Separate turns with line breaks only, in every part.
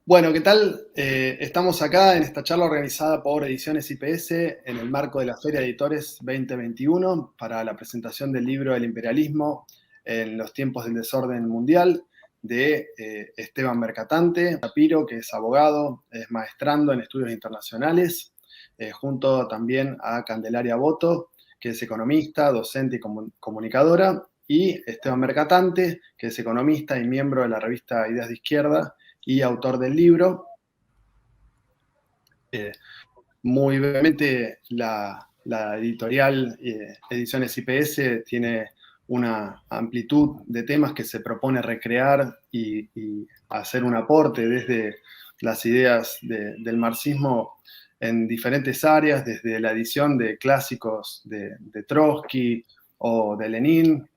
Bueno, ¿qué tal? Estamos acá en esta charla organizada por Ediciones IPS en el marco de la Feria de Editores 2021 para la presentación del libro El imperialismo en los tiempos del desorden mundial de Esteban Mercatante Shapiro, que es abogado, es maestrando en estudios internacionales, junto también a Candelaria Boto, que es economista, docente y comunicadora, y Esteban Mercatante, que es economista y miembro de la revista Ideas de Izquierda, y autor del libro. Muy brevemente, la editorial Ediciones IPS tiene una amplitud de temas que se propone recrear y hacer un aporte desde las ideas del marxismo en diferentes áreas, desde la edición de clásicos de Trotsky o de Lenin,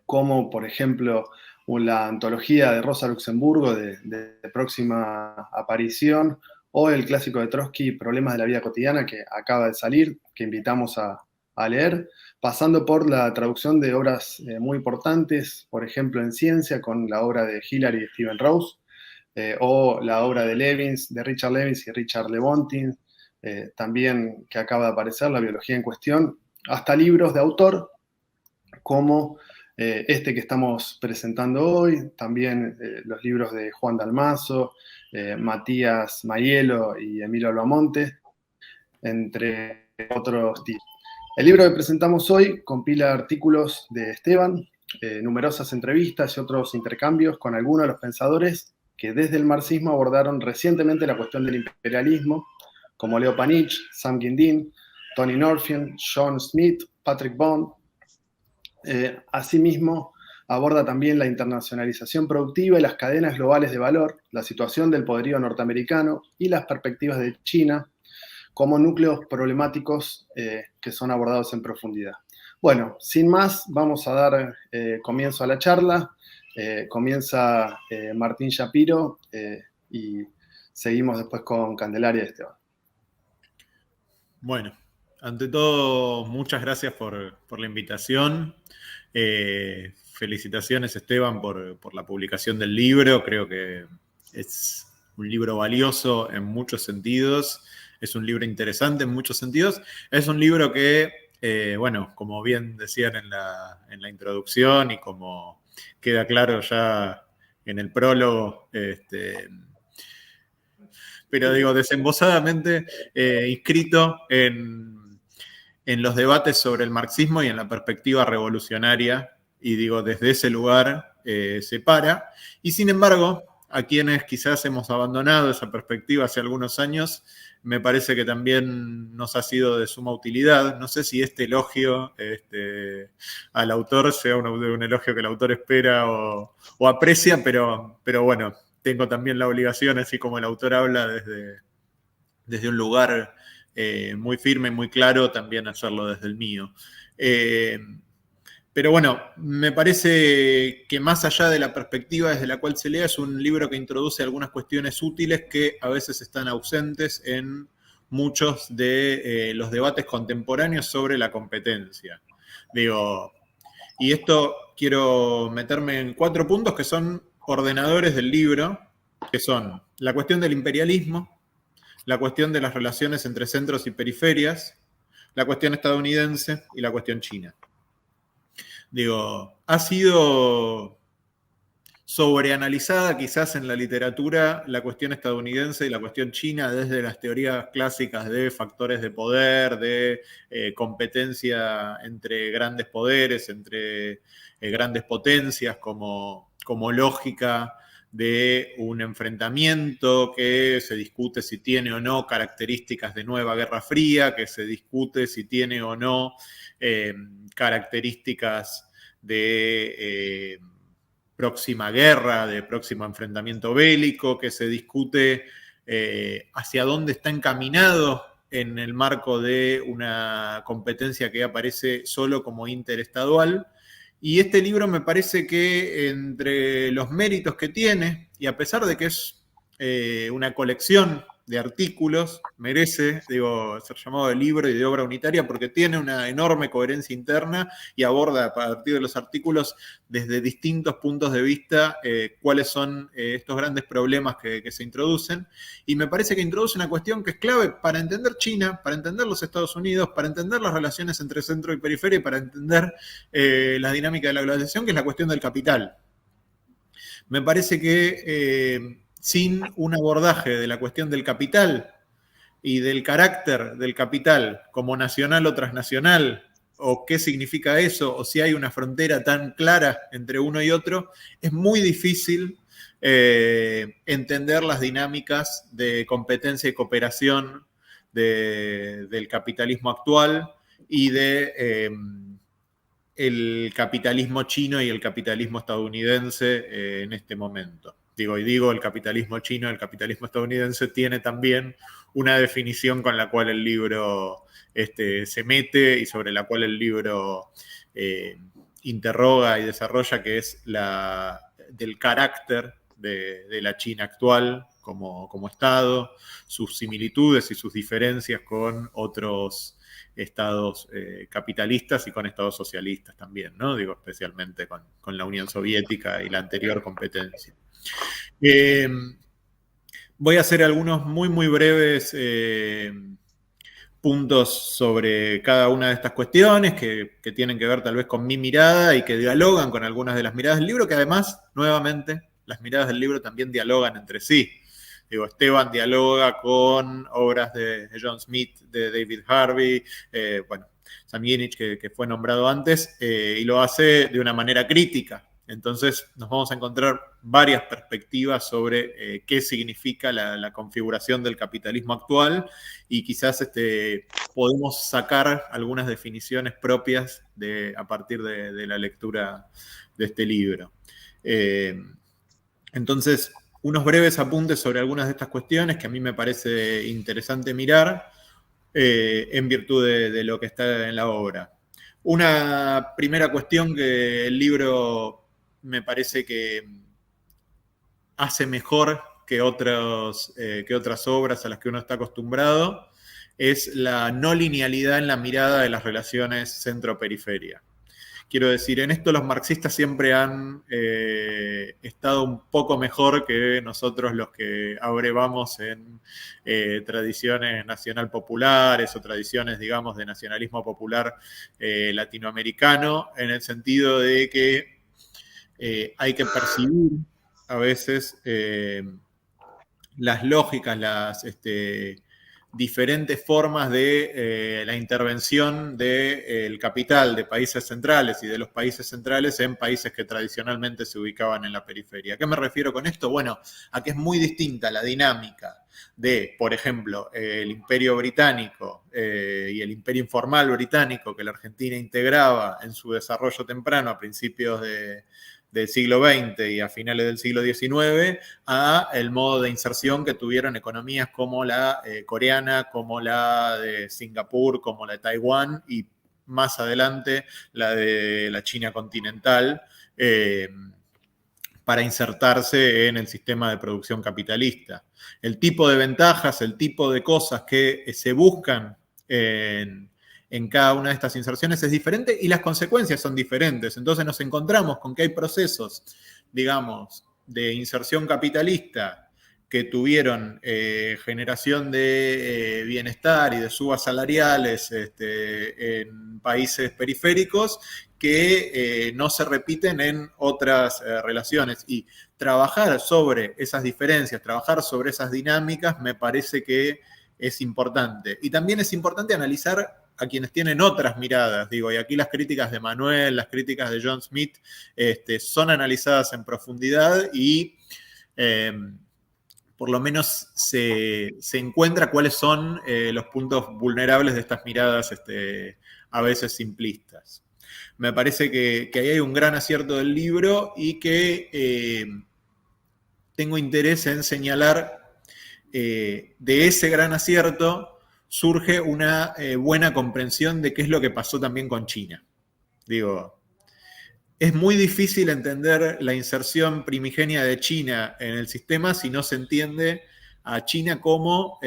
como por ejemplo la antología de Rosa Luxemburgo de próxima aparición, o el clásico de Trotsky, Problemas de la vida cotidiana, que acaba de salir, que invitamos a leer, pasando por la traducción de obras muy importantes, por ejemplo en ciencia, con la obra de Hillary y Stephen Rose, o la obra de Levins, de Richard Levins y Richard Lewontin, también que acaba de aparecer, La biología en cuestión, hasta libros de autor, como este que estamos presentando hoy, también los libros de Juan Dalmazo, Matías Maiello y Emilio Albamonte, entre otros títulos. El libro que presentamos hoy compila artículos de Esteban, numerosas entrevistas y otros intercambios con algunos de los pensadores que desde el marxismo abordaron recientemente la cuestión del imperialismo, como Leo Panich, Sam Guindin, Tony Norfien, John Smith, Patrick Bond. Asimismo, aborda también la internacionalización productiva y las cadenas globales de valor, la situación del poderío norteamericano y las perspectivas de China como núcleos problemáticos que son abordados en profundidad. Bueno, sin más, vamos a dar comienzo a la charla. Comienza Martín Shapiro y seguimos después con Candelaria y Esteban.
Bueno, ante todo, muchas gracias por la invitación. Felicitaciones, Esteban, por la publicación del libro. Creo que es un libro valioso en muchos sentidos. Es un libro interesante en muchos sentidos. Es un libro que, bueno, como bien decían en la introducción y como queda claro ya en el prólogo, pero digo, desembosadamente inscrito en los debates sobre el marxismo y en la perspectiva revolucionaria, y digo, desde ese lugar se para. Y sin embargo, a quienes quizás hemos abandonado esa perspectiva hace algunos años, me parece que también nos ha sido de suma utilidad. No sé si este elogio al autor sea un elogio que el autor espera o aprecia, pero bueno, tengo también la obligación, así como el autor habla desde un lugar muy firme, muy claro, también hacerlo desde el mío. Pero bueno, me parece que más allá de la perspectiva desde la cual se lea, es un libro que introduce algunas cuestiones útiles que a veces están ausentes en muchos de los debates contemporáneos sobre la competencia. Digo, y esto quiero meterme en 4 puntos que son ordenadores del libro, que son la cuestión del imperialismo, la cuestión de las relaciones entre centros y periferias, la cuestión estadounidense y la cuestión china. Digo, ha sido sobreanalizada quizás en la literatura la cuestión estadounidense y la cuestión china desde las teorías clásicas de factores de poder, de competencia entre grandes poderes, entre grandes potencias como lógica de un enfrentamiento que se discute si tiene o no características de nueva Guerra Fría, que se discute si tiene o no características de próxima guerra, de próximo enfrentamiento bélico, que se discute hacia dónde está encaminado en el marco de una competencia que aparece solo como interestadual. Y este libro me parece que entre los méritos que tiene, y a pesar de que es una colección de artículos, merece, ser llamado de libro y de obra unitaria porque tiene una enorme coherencia interna y aborda a partir de los artículos desde distintos puntos de vista cuáles son estos grandes problemas que se introducen. Y me parece que introduce una cuestión que es clave para entender China, para entender los Estados Unidos, para entender las relaciones entre centro y periferia y para entender la dinámica de la globalización, que es la cuestión del capital. Me parece que sin un abordaje de la cuestión del capital y del carácter del capital como nacional o transnacional, o qué significa eso, o si hay una frontera tan clara entre uno y otro, es muy difícil entender las dinámicas de competencia y cooperación del capitalismo actual y de el capitalismo chino y el capitalismo estadounidense en este momento. Digo el capitalismo chino, el capitalismo estadounidense tiene también una definición con la cual el libro se mete y sobre la cual el libro interroga y desarrolla, que es la del carácter de la China actual como Estado, sus similitudes y sus diferencias con otros estados capitalistas y con estados socialistas también, ¿no? Especialmente con la Unión Soviética y la anterior competencia. Voy a hacer algunos muy, muy breves puntos sobre cada una de estas cuestiones que tienen que ver tal vez con mi mirada y que dialogan con algunas de las miradas del libro, que además, nuevamente, las miradas del libro también dialogan entre sí. Esteban dialoga con obras de John Smith, de David Harvey, Sam Yinich, que fue nombrado antes, y lo hace de una manera crítica. Entonces nos vamos a encontrar varias perspectivas sobre qué significa la configuración del capitalismo actual y quizás podemos sacar algunas definiciones propias a partir de la lectura de este libro. Entonces, unos breves apuntes sobre algunas de estas cuestiones que a mí me parece interesante mirar en virtud de lo que está en la obra. Una primera cuestión que el libro me parece que hace mejor que otras obras a las que uno está acostumbrado es la no linealidad en la mirada de las relaciones centro-periferia. Quiero decir, en esto los marxistas siempre han estado un poco mejor que nosotros los que abrevamos en tradiciones nacional populares o tradiciones, digamos, de nacionalismo popular latinoamericano, en el sentido de que hay que percibir a veces las lógicas, las diferentes formas de la intervención del capital de países centrales y de los países centrales en países que tradicionalmente se ubicaban en la periferia. ¿A qué me refiero con esto? Bueno, a que es muy distinta la dinámica de, por ejemplo, el Imperio Británico y el Imperio Informal Británico que la Argentina integraba en su desarrollo temprano a principios del siglo XX y a finales del siglo XIX, a el modo de inserción que tuvieron economías como la coreana, como la de Singapur, como la de Taiwán y más adelante la de la China continental, para insertarse en el sistema de producción capitalista. El tipo de ventajas, el tipo de cosas que se buscan en cada una de estas inserciones es diferente y las consecuencias son diferentes. Entonces nos encontramos con que hay procesos, digamos, de inserción capitalista que tuvieron generación de bienestar y de subas salariales en países periféricos que no se repiten en otras relaciones. Y trabajar sobre esas diferencias, trabajar sobre esas dinámicas, me parece que es importante. Y también es importante analizar a quienes tienen otras miradas, y aquí las críticas de Manuel, las críticas de John Smith, son analizadas en profundidad y por lo menos se encuentra cuáles son los puntos vulnerables de estas miradas a veces simplistas. Me parece que ahí hay un gran acierto del libro y que tengo interés en señalar de ese gran acierto surge una buena comprensión de qué es lo que pasó también con China. Es muy difícil entender la inserción primigenia de China en el sistema si no se entiende a China como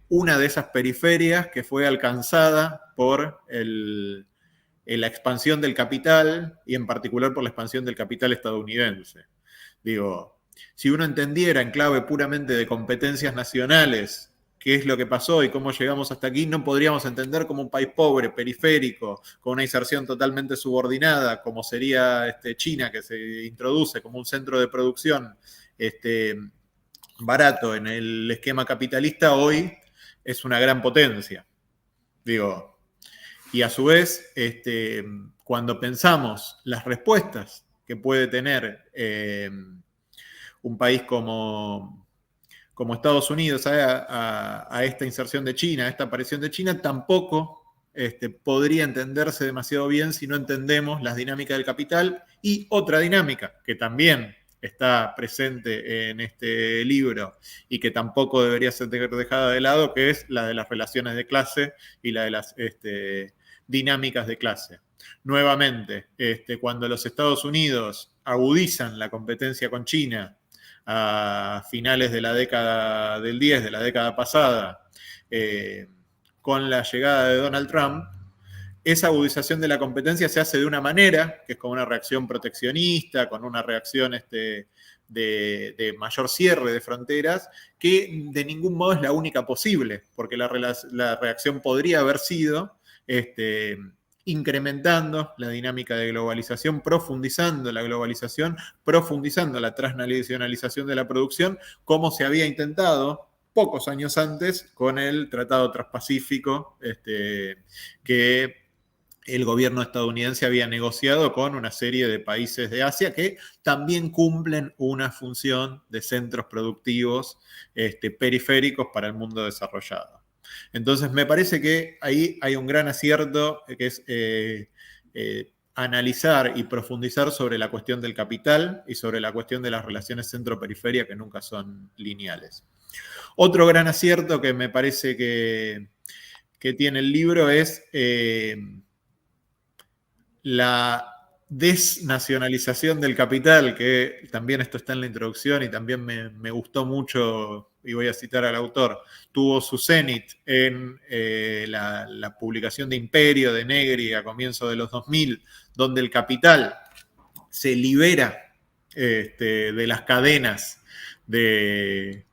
una de esas periferias que fue alcanzada por la expansión del capital y en particular por la expansión del capital estadounidense. Digo, si uno entendiera en clave puramente de competencias nacionales qué es lo que pasó y cómo llegamos hasta aquí, no podríamos entender como un país pobre, periférico, con una inserción totalmente subordinada, como sería China, que se introduce como un centro de producción barato en el esquema capitalista, hoy es una gran potencia. Digo, y a su vez, cuando pensamos las respuestas que puede tener un país como Estados Unidos a esta inserción de China, a esta aparición de China, tampoco podría entenderse demasiado bien si no entendemos las dinámicas del capital y otra dinámica que también está presente en este libro y que tampoco debería ser dejada de lado, que es la de las relaciones de clase y la de las dinámicas de clase. Nuevamente, cuando los Estados Unidos agudizan la competencia con China a finales de la década del 10, de la década pasada, con la llegada de Donald Trump, esa agudización de la competencia se hace de una manera, que es como una reacción proteccionista, con una reacción de mayor cierre de fronteras, que de ningún modo es la única posible, porque la reacción podría haber sido incrementando la dinámica de globalización, profundizando la globalización, profundizando la transnacionalización de la producción, como se había intentado pocos años antes con el Tratado Transpacífico que el gobierno estadounidense había negociado con una serie de países de Asia que también cumplen una función de centros productivos periféricos para el mundo desarrollado. Entonces, me parece que ahí hay un gran acierto, que es analizar y profundizar sobre la cuestión del capital y sobre la cuestión de las relaciones centro-periferia, que nunca son lineales. Otro gran acierto que me parece que tiene el libro es la desnacionalización del capital, que también esto está en la introducción y también me gustó mucho, y voy a citar al autor, tuvo su cenit en la publicación de Imperio de Negri a comienzos de los 2000, donde el capital se libera de las cadenas de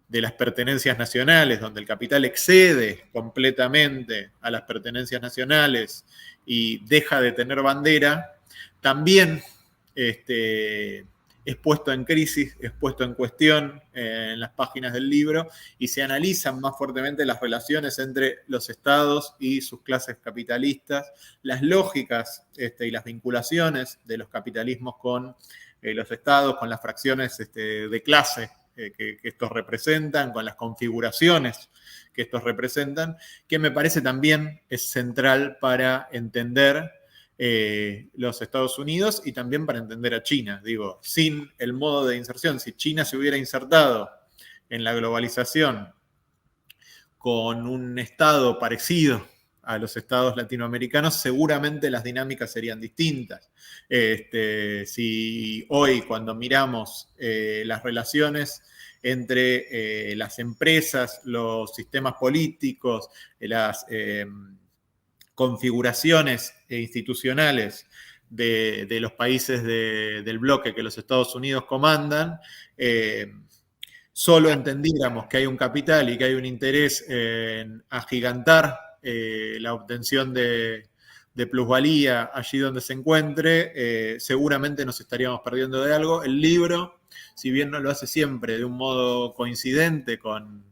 las pertenencias nacionales, donde el capital excede completamente a las pertenencias nacionales y deja de tener bandera, también es puesto en crisis, es puesto en cuestión en las páginas del libro y se analizan más fuertemente las relaciones entre los estados y sus clases capitalistas, las lógicas y las vinculaciones de los capitalismos con los estados, con las fracciones de clase que estos representan, con las configuraciones que estos representan, que me parece también es central para entender los Estados Unidos y también para entender a China. Digo, sin el modo de inserción, si China se hubiera insertado en la globalización con un estado parecido a los estados latinoamericanos, seguramente las dinámicas serían distintas. Si hoy, cuando miramos las relaciones entre las empresas, los sistemas políticos, las configuraciones institucionales de los países del bloque que los Estados Unidos comandan, solo entendiéramos que hay un capital y que hay un interés en agigantar la obtención de plusvalía allí donde se encuentre, seguramente nos estaríamos perdiendo de algo. El libro, si bien no lo hace siempre de un modo coincidente con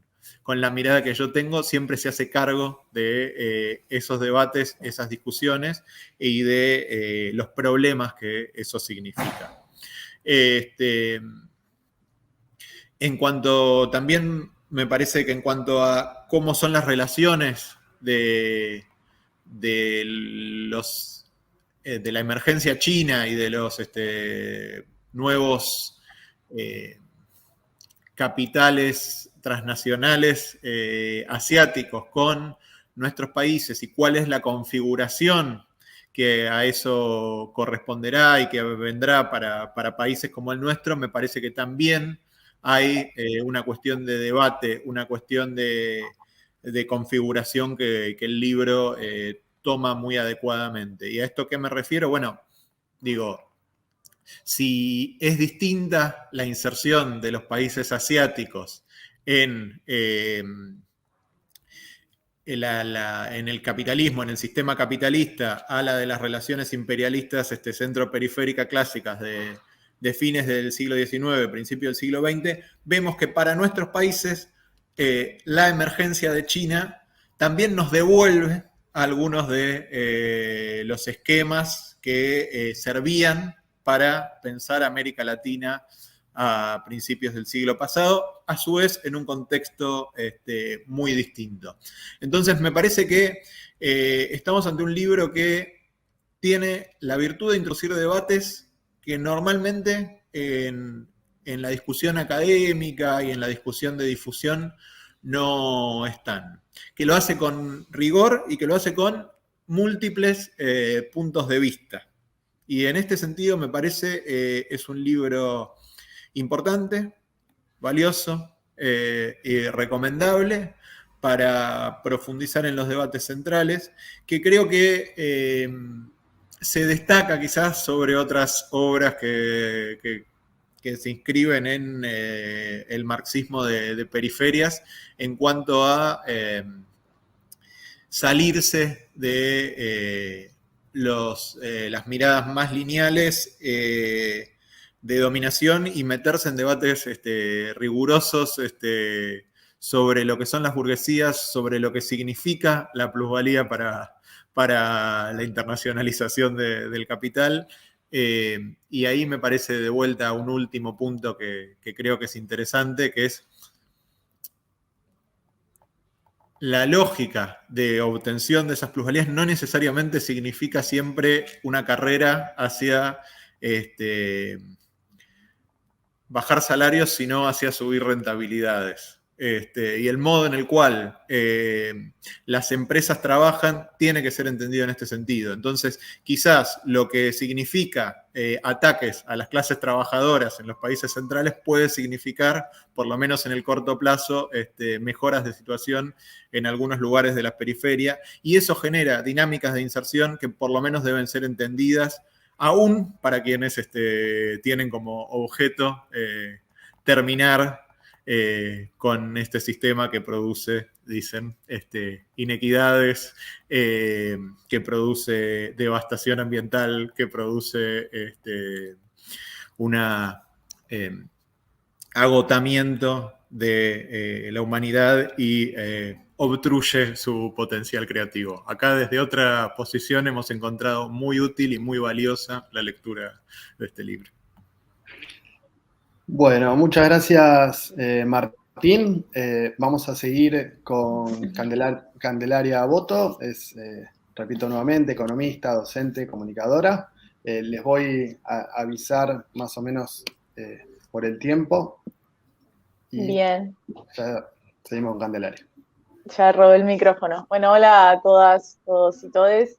la mirada que yo tengo, siempre se hace cargo de esos debates, esas discusiones y de los problemas que eso significa. En cuanto, también me parece que en cuanto a cómo son las relaciones de la emergencia china y de los nuevos capitales transnacionales asiáticos con nuestros países y cuál es la configuración que a eso corresponderá y que vendrá para países como el nuestro, me parece que también hay una cuestión de debate, una cuestión de configuración que el libro toma muy adecuadamente. ¿Y a esto qué me refiero? Bueno, digo, si es distinta la inserción de los países asiáticos en el capitalismo, en el sistema capitalista, a la de las relaciones imperialistas centro-periférica clásicas de fines del siglo XIX, principio del siglo XX, vemos que para nuestros países la emergencia de China también nos devuelve algunos de los esquemas que servían para pensar América Latina a principios del siglo pasado, a su vez en un contexto muy distinto. Entonces me parece que estamos ante un libro que tiene la virtud de introducir debates que normalmente en la discusión académica y en la discusión de difusión no están. Que lo hace con rigor y que lo hace con múltiples puntos de vista. Y en este sentido me parece es un libro importante, valioso y recomendable para profundizar en los debates centrales, que creo que se destaca quizás sobre otras obras que se inscriben en el marxismo de periferias en cuanto a salirse de las miradas más lineales de dominación y meterse en debates rigurosos sobre lo que son las burguesías, sobre lo que significa la plusvalía para la internacionalización del capital. Y ahí me parece de vuelta un último punto que creo que es interesante, que es la lógica de obtención de esas plusvalías no necesariamente significa siempre una carrera hacia bajar salarios, sino hacia subir rentabilidades. Y el modo en el cual las empresas trabajan tiene que ser entendido en este sentido. Entonces, quizás lo que significa ataques a las clases trabajadoras en los países centrales puede significar, por lo menos en el corto plazo, mejoras de situación en algunos lugares de la periferia, y eso genera dinámicas de inserción que por lo menos deben ser entendidas aún para quienes tienen como objeto terminar con este sistema que produce, dicen, inequidades, que produce devastación ambiental, que produce un agotamiento de la humanidad y obstruye su potencial creativo. Acá desde otra posición hemos encontrado muy útil y muy valiosa la lectura de este libro.
Bueno, muchas gracias, Martín. Vamos a seguir con Candelaria Boto, es, repito nuevamente, economista, docente, comunicadora. Les voy a avisar más o menos por el tiempo. Y
bien.
Ya seguimos con Candelaria.
Ya robé el micrófono. Bueno, hola a todas, todos y todes.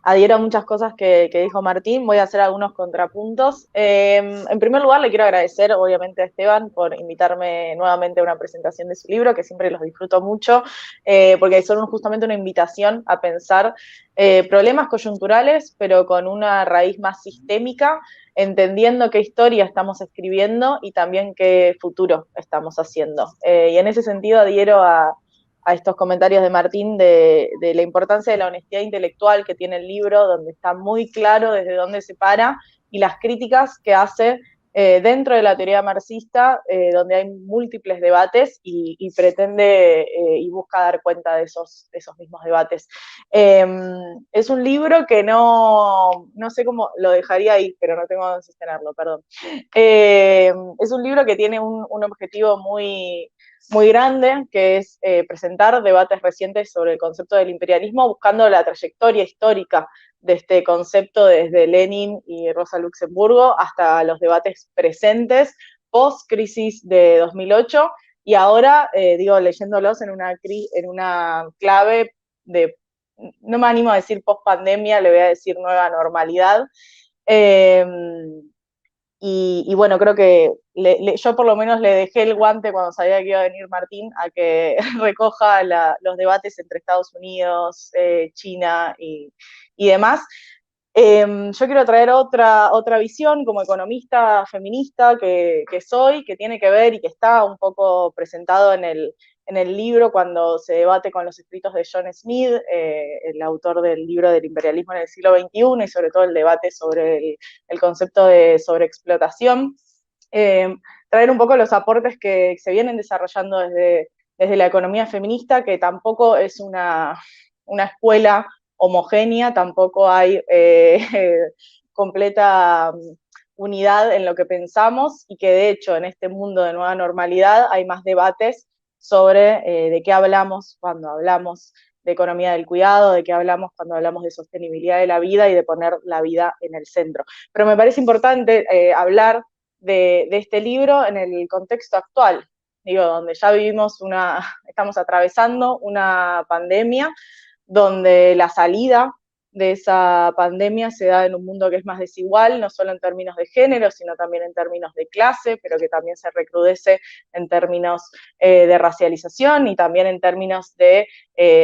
Adhiero a muchas cosas que dijo Martín, voy a hacer algunos contrapuntos. En primer lugar, le quiero agradecer, obviamente, a Esteban por invitarme nuevamente a una presentación de su libro, que siempre los disfruto mucho, porque son justamente una invitación a pensar problemas coyunturales, pero con una raíz más sistémica, entendiendo qué historia estamos escribiendo y también qué futuro estamos haciendo. Y en ese sentido adhiero a estos comentarios de Martín de la importancia de la honestidad intelectual que tiene el libro, donde está muy claro desde dónde se para, y las críticas que hace dentro de la teoría marxista, donde hay múltiples debates y pretende y busca dar cuenta de esos mismos debates. Es un libro que no sé cómo lo dejaría ahí, pero no tengo dónde sostenerlo, perdón. Es un libro que tiene un objetivo muy grande, que es presentar debates recientes sobre el concepto del imperialismo, buscando la trayectoria histórica de este concepto desde Lenin y Rosa Luxemburgo hasta los debates presentes, post-crisis de 2008, y ahora, leyéndolos en una clave de, no me animo a decir post-pandemia, le voy a decir nueva normalidad. y bueno, creo que yo por lo menos le dejé el guante cuando sabía que iba a venir Martín a que recoja los debates entre Estados Unidos, China y demás. Yo quiero traer otra visión como economista feminista que soy, que tiene que ver y que está un poco presentado en el libro cuando se debate con los escritos de John Smith, el autor del libro del imperialismo en el siglo XXI, y sobre todo el debate sobre el concepto de sobreexplotación. Traer un poco los aportes que se vienen desarrollando desde la economía feminista, que tampoco es una escuela homogénea, tampoco hay completa unidad en lo que pensamos, y que de hecho en este mundo de nueva normalidad hay más debates sobre de qué hablamos cuando hablamos de economía del cuidado, de qué hablamos cuando hablamos de sostenibilidad de la vida y de poner la vida en el centro. Pero me parece importante hablar de este libro en el contexto actual, digo, donde ya estamos atravesando una pandemia, donde la salida de esa pandemia se da en un mundo que es más desigual, no solo en términos de género, sino también en términos de clase, pero que también se recrudece en términos de racialización y también en términos de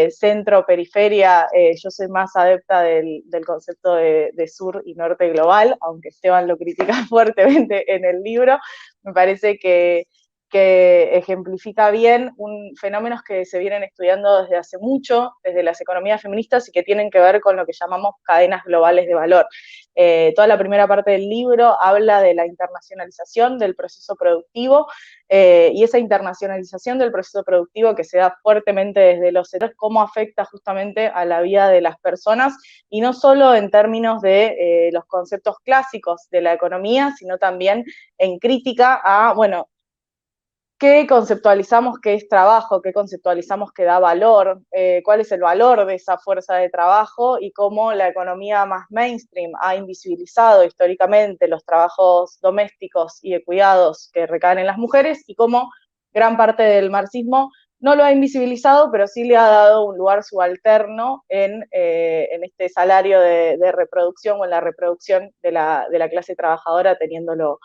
centro-periferia. Yo soy más adepta del concepto de sur y norte global, aunque Esteban lo critica fuertemente en el libro. Me parece que ejemplifica bien fenómenos que se vienen estudiando desde hace mucho, desde las economías feministas, y que tienen que ver con lo que llamamos cadenas globales de valor. Toda la primera parte del libro habla de la internacionalización del proceso productivo, y esa internacionalización del proceso productivo que se da fuertemente desde los sectores, cómo afecta justamente a la vida de las personas, y no solo en términos de los conceptos clásicos de la economía, sino también en crítica a, bueno, ¿qué conceptualizamos que es trabajo? ¿Qué conceptualizamos que da valor? ¿Cuál es el valor de esa fuerza de trabajo? Y cómo la economía más mainstream ha invisibilizado históricamente los trabajos domésticos y de cuidados que recaen en las mujeres, y cómo gran parte del marxismo no lo ha invisibilizado, pero sí le ha dado un lugar subalterno en este salario de reproducción, o en la reproducción de la clase trabajadora, teniéndolo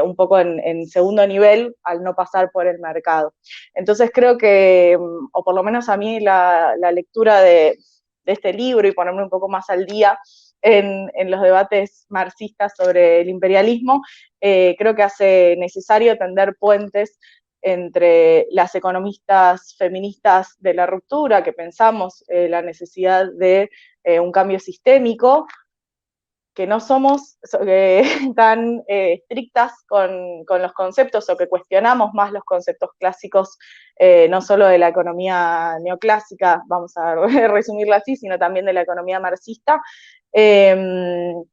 un poco en segundo nivel al no pasar por el mercado. Entonces creo que, o por lo menos a mí, la lectura de este libro y ponerme un poco más al día en los debates marxistas sobre el imperialismo, creo que hace necesario tender puentes entre las economistas feministas de la ruptura, que pensamos la necesidad de un cambio sistémico, que no somos tan estrictas con los conceptos, o que cuestionamos más los conceptos clásicos, no solo de la economía neoclásica, vamos a resumirla así, sino también de la economía marxista, y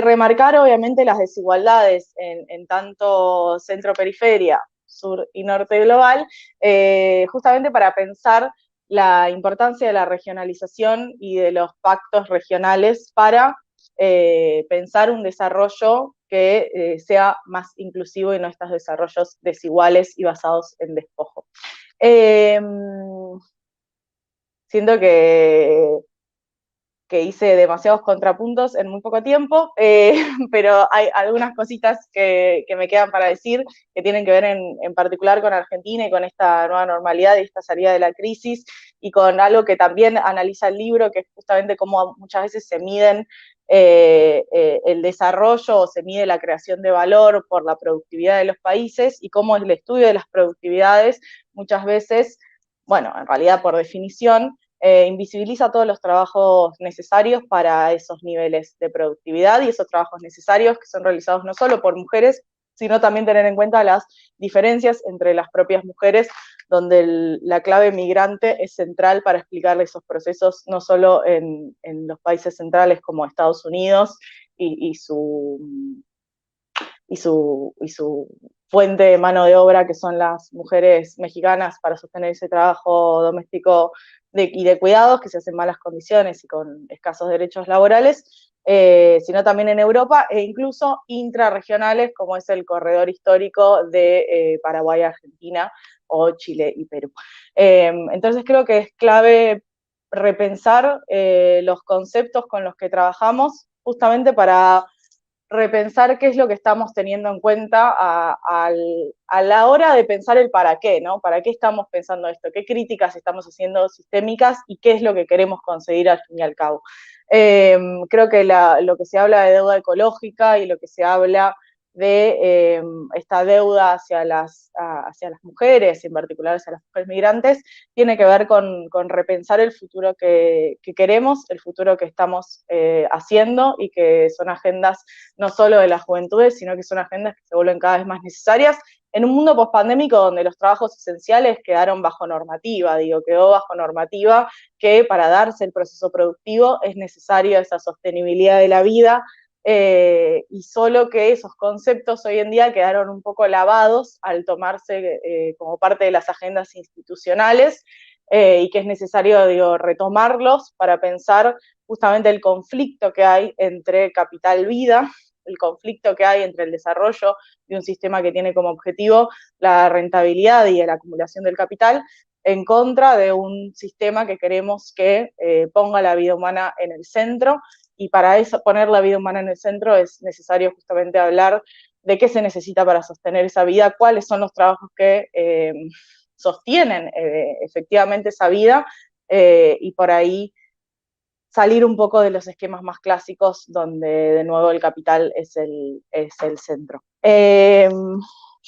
remarcar obviamente las desigualdades en tanto centro-periferia, sur y norte global, justamente para pensar la importancia de la regionalización y de los pactos regionales para pensar un desarrollo que sea más inclusivo y no estos desarrollos desiguales y basados en despojo. Siento que hice demasiados contrapuntos en muy poco tiempo, pero hay algunas cositas que me quedan para decir, que tienen que ver en particular con Argentina y con esta nueva normalidad y esta salida de la crisis, y con algo que también analiza el libro, que es justamente cómo muchas veces se miden el desarrollo, o se mide la creación de valor por la productividad de los países, y cómo el estudio de las productividades muchas veces, bueno, en realidad por definición, invisibiliza todos los trabajos necesarios para esos niveles de productividad, y esos trabajos necesarios que son realizados no solo por mujeres, sino también tener en cuenta las diferencias entre las propias mujeres, donde la clave migrante es central para explicar esos procesos, no solo en los países centrales como Estados Unidos y su fuente de mano de obra, que son las mujeres mexicanas, para sostener ese trabajo doméstico y de cuidados, que se hacen en malas condiciones y con escasos derechos laborales, sino también en Europa, e incluso intrarregionales, como es el corredor histórico de Paraguay, Argentina, o Chile y Perú. Entonces creo que es clave repensar los conceptos con los que trabajamos, justamente para repensar qué es lo que estamos teniendo en cuenta a la hora de pensar el para qué, ¿no? ¿Para qué estamos pensando esto? ¿Qué críticas estamos haciendo sistémicas y qué es lo que queremos conseguir al fin y al cabo? Creo que lo que se habla de deuda ecológica y lo que se habla de esta deuda hacia las mujeres, en particular hacia las mujeres migrantes, tiene que ver con repensar el futuro que queremos, el futuro que estamos haciendo, y que son agendas no solo de las juventudes, sino que son agendas que se vuelven cada vez más necesarias en un mundo pospandémico donde los trabajos esenciales quedaron bajo normativa, quedó bajo normativa que para darse el proceso productivo es necesario esa sostenibilidad de la vida, y solo que esos conceptos hoy en día quedaron un poco lavados al tomarse como parte de las agendas institucionales, y que es necesario, retomarlos para pensar justamente el conflicto que hay entre capital-vida, el conflicto que hay entre el desarrollo de un sistema que tiene como objetivo la rentabilidad y la acumulación del capital, en contra de un sistema que queremos que ponga la vida humana en el centro. Y para eso, poner la vida humana en el centro, es necesario justamente hablar de qué se necesita para sostener esa vida, cuáles son los trabajos que sostienen efectivamente esa vida, y por ahí salir un poco de los esquemas más clásicos donde de nuevo el capital es el centro.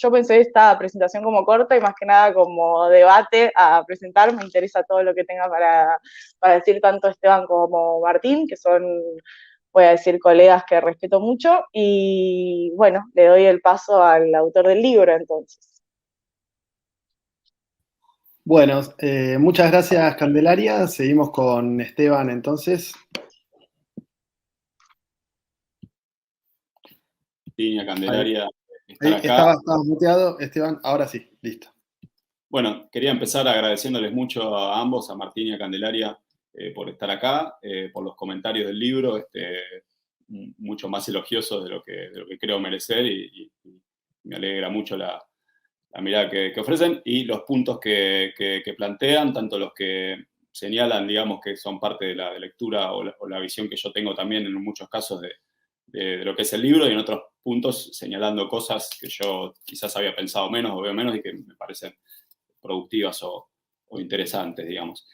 Yo pensé esta presentación como corta y más que nada como debate a presentar. Me interesa todo lo que tenga para decir tanto Esteban como Martín, que son, voy a decir, colegas que respeto mucho, y bueno, le doy el paso al autor del libro entonces.
Bueno, muchas gracias, Candelaria. Seguimos con Esteban entonces.
Martín, Candelaria,
estar acá. Estabas muteado, Esteban. Ahora sí, listo.
Bueno, quería empezar agradeciéndoles mucho a ambos, a Martín y a Candelaria, por estar acá, por los comentarios del libro, mucho más elogiosos de lo que creo merecer, y me alegra mucho la mirada que ofrecen, y los puntos que plantean, tanto los que señalan, digamos, que son parte de la lectura o la visión que yo tengo también en muchos casos de lo que es el libro, y en otros puntos señalando cosas que yo quizás había pensado menos o veo menos y que me parecen productivas o interesantes, digamos.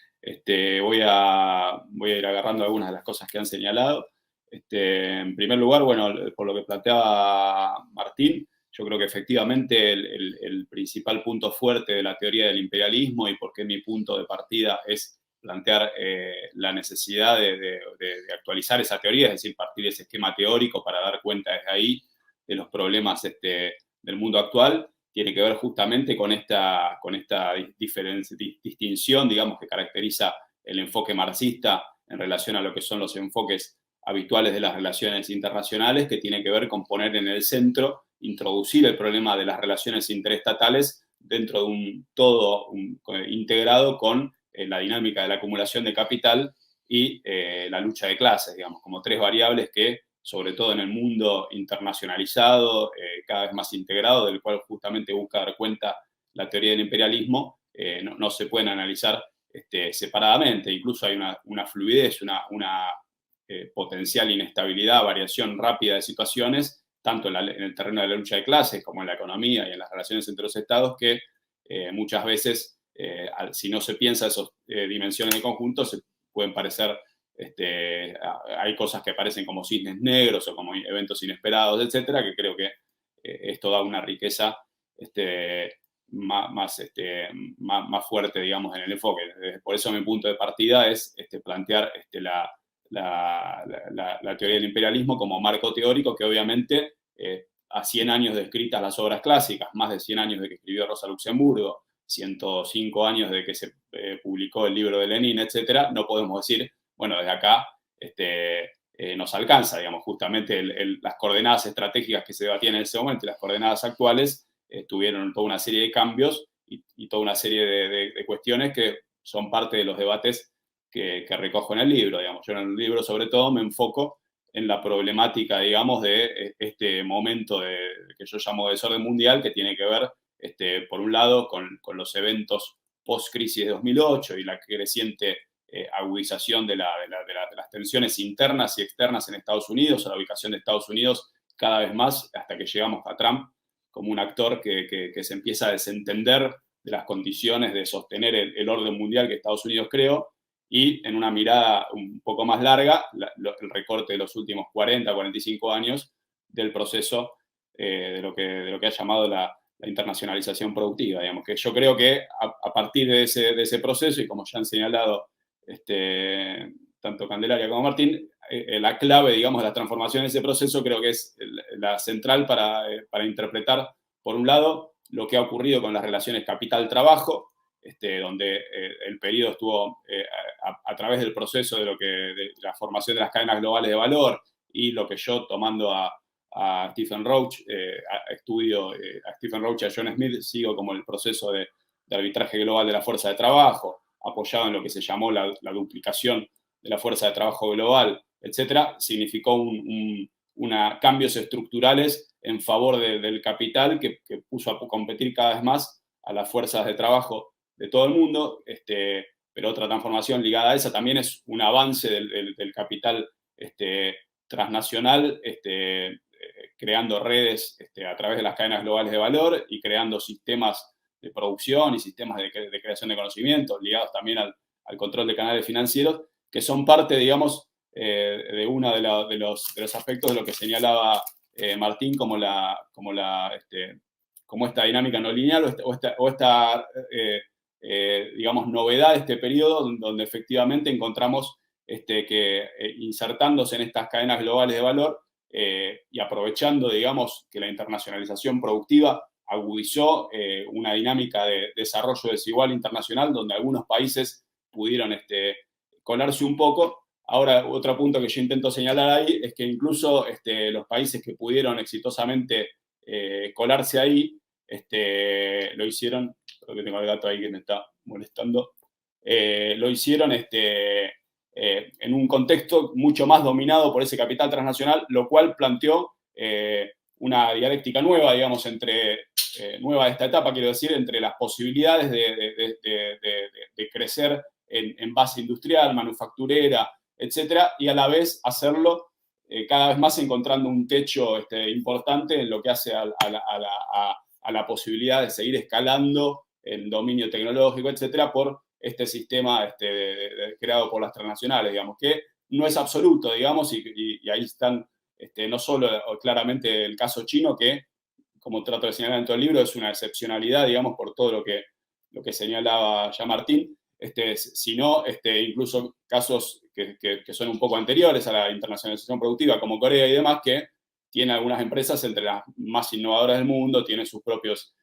Voy a ir agarrando algunas de las cosas que han señalado. En primer lugar, bueno, por lo que planteaba Martín, yo creo que efectivamente el principal punto fuerte de la teoría del imperialismo, y por qué mi punto de partida es plantear la necesidad de actualizar esa teoría, es decir, partir de ese esquema teórico para dar cuenta desde ahí de los problemas del mundo actual, tiene que ver justamente con esta distinción, digamos, que caracteriza el enfoque marxista en relación a lo que son los enfoques habituales de las relaciones internacionales, que tiene que ver con poner en el centro, introducir el problema de las relaciones interestatales dentro de un todo integrado con la dinámica de la acumulación de capital y la lucha de clases, digamos, como tres variables que, sobre todo en el mundo internacionalizado, cada vez más integrado, del cual justamente busca dar cuenta la teoría del imperialismo, no se pueden analizar separadamente. Incluso hay una fluidez, una potencial inestabilidad, variación rápida de situaciones, tanto en el terreno de la lucha de clases como en la economía y en las relaciones entre los estados, que muchas veces, si no se piensa esas dimensiones de conjunto, se pueden parecer, hay cosas que parecen como cisnes negros o como eventos inesperados, etcétera, que creo que esto da una riqueza más fuerte, digamos, en el enfoque. Por eso mi punto de partida es plantear la teoría del imperialismo como marco teórico que obviamente a 100 años de escritas las obras clásicas, más de 100 años de que escribió Rosa Luxemburgo, 105 años de que se publicó el libro de Lenin, etcétera, no podemos decir, bueno, desde acá nos alcanza, digamos, justamente las coordenadas estratégicas que se debatían en ese momento y las coordenadas actuales tuvieron toda una serie de cambios y toda una serie de cuestiones que son parte de los debates que recojo en el libro, digamos. Yo en el libro, sobre todo, me enfoco en la problemática, digamos, de este momento que yo llamo desorden mundial, que tiene que ver, por un lado, con los eventos post-crisis de 2008 y la creciente agudización de las tensiones internas y externas en Estados Unidos, o la ubicación de Estados Unidos cada vez más hasta que llegamos a Trump como un actor que se empieza a desentender de las condiciones de sostener el orden mundial que Estados Unidos creó, y en una mirada un poco más larga, el recorte de los últimos 40, 45 años del proceso de lo que ha llamado la internacionalización productiva, digamos, que yo creo que a partir de ese proceso, y como ya han señalado tanto Candelaria como Martín, la clave, digamos, de la transformación de ese proceso creo que es la central para interpretar, por un lado, lo que ha ocurrido con las relaciones capital-trabajo, donde el periodo estuvo a través del proceso de la formación de las cadenas globales de valor, y lo que yo, tomando a Stephen Roach, estudio a Stephen Roach y a John Smith, sigo como el proceso de arbitraje global de la fuerza de trabajo, apoyado en lo que se llamó la duplicación de la fuerza de trabajo global, etcétera, significó cambios estructurales en favor del capital que puso a competir cada vez más a las fuerzas de trabajo de todo el mundo, pero otra transformación ligada a esa también es un avance del capital transnacional, creando redes a través de las cadenas globales de valor y creando sistemas de producción y sistemas de creación de conocimientos ligados también al control de canales financieros, que son parte, digamos, de uno de los aspectos de lo que señalaba Martín como esta dinámica no lineal o esta digamos, novedad de este periodo, donde efectivamente encontramos que insertándose en estas cadenas globales de valor y aprovechando, digamos, que la internacionalización productiva agudizó una dinámica de desarrollo desigual internacional, donde algunos países pudieron colarse un poco. Ahora, otro punto que yo intento señalar ahí es que incluso los países que pudieron exitosamente colarse ahí, lo hicieron, creo que tengo el gato ahí que me está molestando, lo hicieron en un contexto mucho más dominado por ese capital transnacional, lo cual planteó una dialéctica nueva, digamos, nueva de esta etapa, quiero decir, entre las posibilidades de crecer en base industrial, manufacturera, etcétera, y a la vez hacerlo cada vez más encontrando un techo importante en lo que hace a la posibilidad de seguir escalando el dominio tecnológico, etcétera, por este sistema creado por las transnacionales, digamos, que no es absoluto, digamos, y ahí están no solo claramente el caso chino, que, como trato de señalar en todo el libro, es una excepcionalidad, digamos, por todo lo que señalaba ya Martín, sino incluso casos que son un poco anteriores a la internacionalización productiva, como Corea y demás, que tiene algunas empresas entre las más innovadoras del mundo, tiene sus propios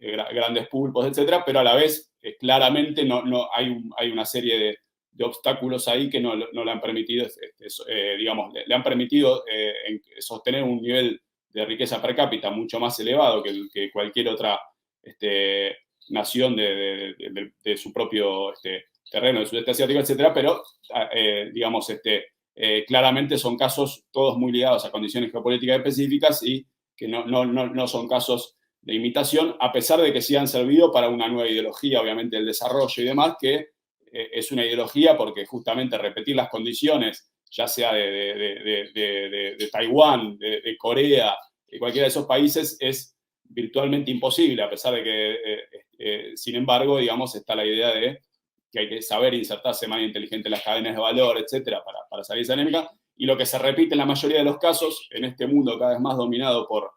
grandes pulpos, etcétera, pero a la vez claramente no hay una serie de obstáculos ahí que no le han permitido, digamos, le han permitido sostener un nivel de riqueza per cápita mucho más elevado que cualquier otra nación de su propio terreno, del sudeste asiático, etcétera, pero, digamos, claramente son casos todos muy ligados a condiciones geopolíticas específicas y que no son casos de imitación, a pesar de que sí han servido para una nueva ideología, obviamente, del desarrollo y demás, que es una ideología porque justamente repetir las condiciones, ya sea de Taiwán, de Corea, de cualquiera de esos países, es virtualmente imposible, a pesar de que, sin embargo, digamos, está la idea de que hay que saber insertarse de manera inteligente en las cadenas de valor, etcétera, para salir de esa dinámica. Y lo que se repite en la mayoría de los casos, en este mundo cada vez más dominado por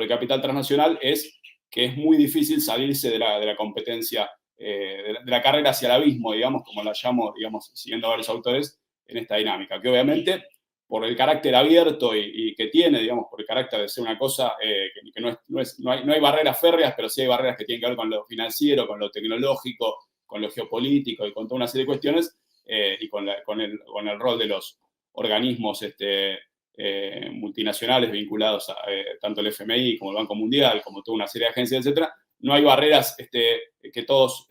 el capital transnacional, es que es muy difícil salirse de la competencia, de la carrera hacia el abismo, digamos, como la llamo, digamos, siguiendo a varios autores, en esta dinámica, que obviamente, por el carácter abierto y que tiene, digamos, por el carácter de ser una cosa que no hay barreras férreas, pero sí hay barreras que tienen que ver con lo financiero, con lo tecnológico, con lo geopolítico y con toda una serie de cuestiones, y con el rol de los organismos multinacionales vinculados a tanto el FMI como el Banco Mundial, como toda una serie de agencias, etcétera. No hay barreras que todos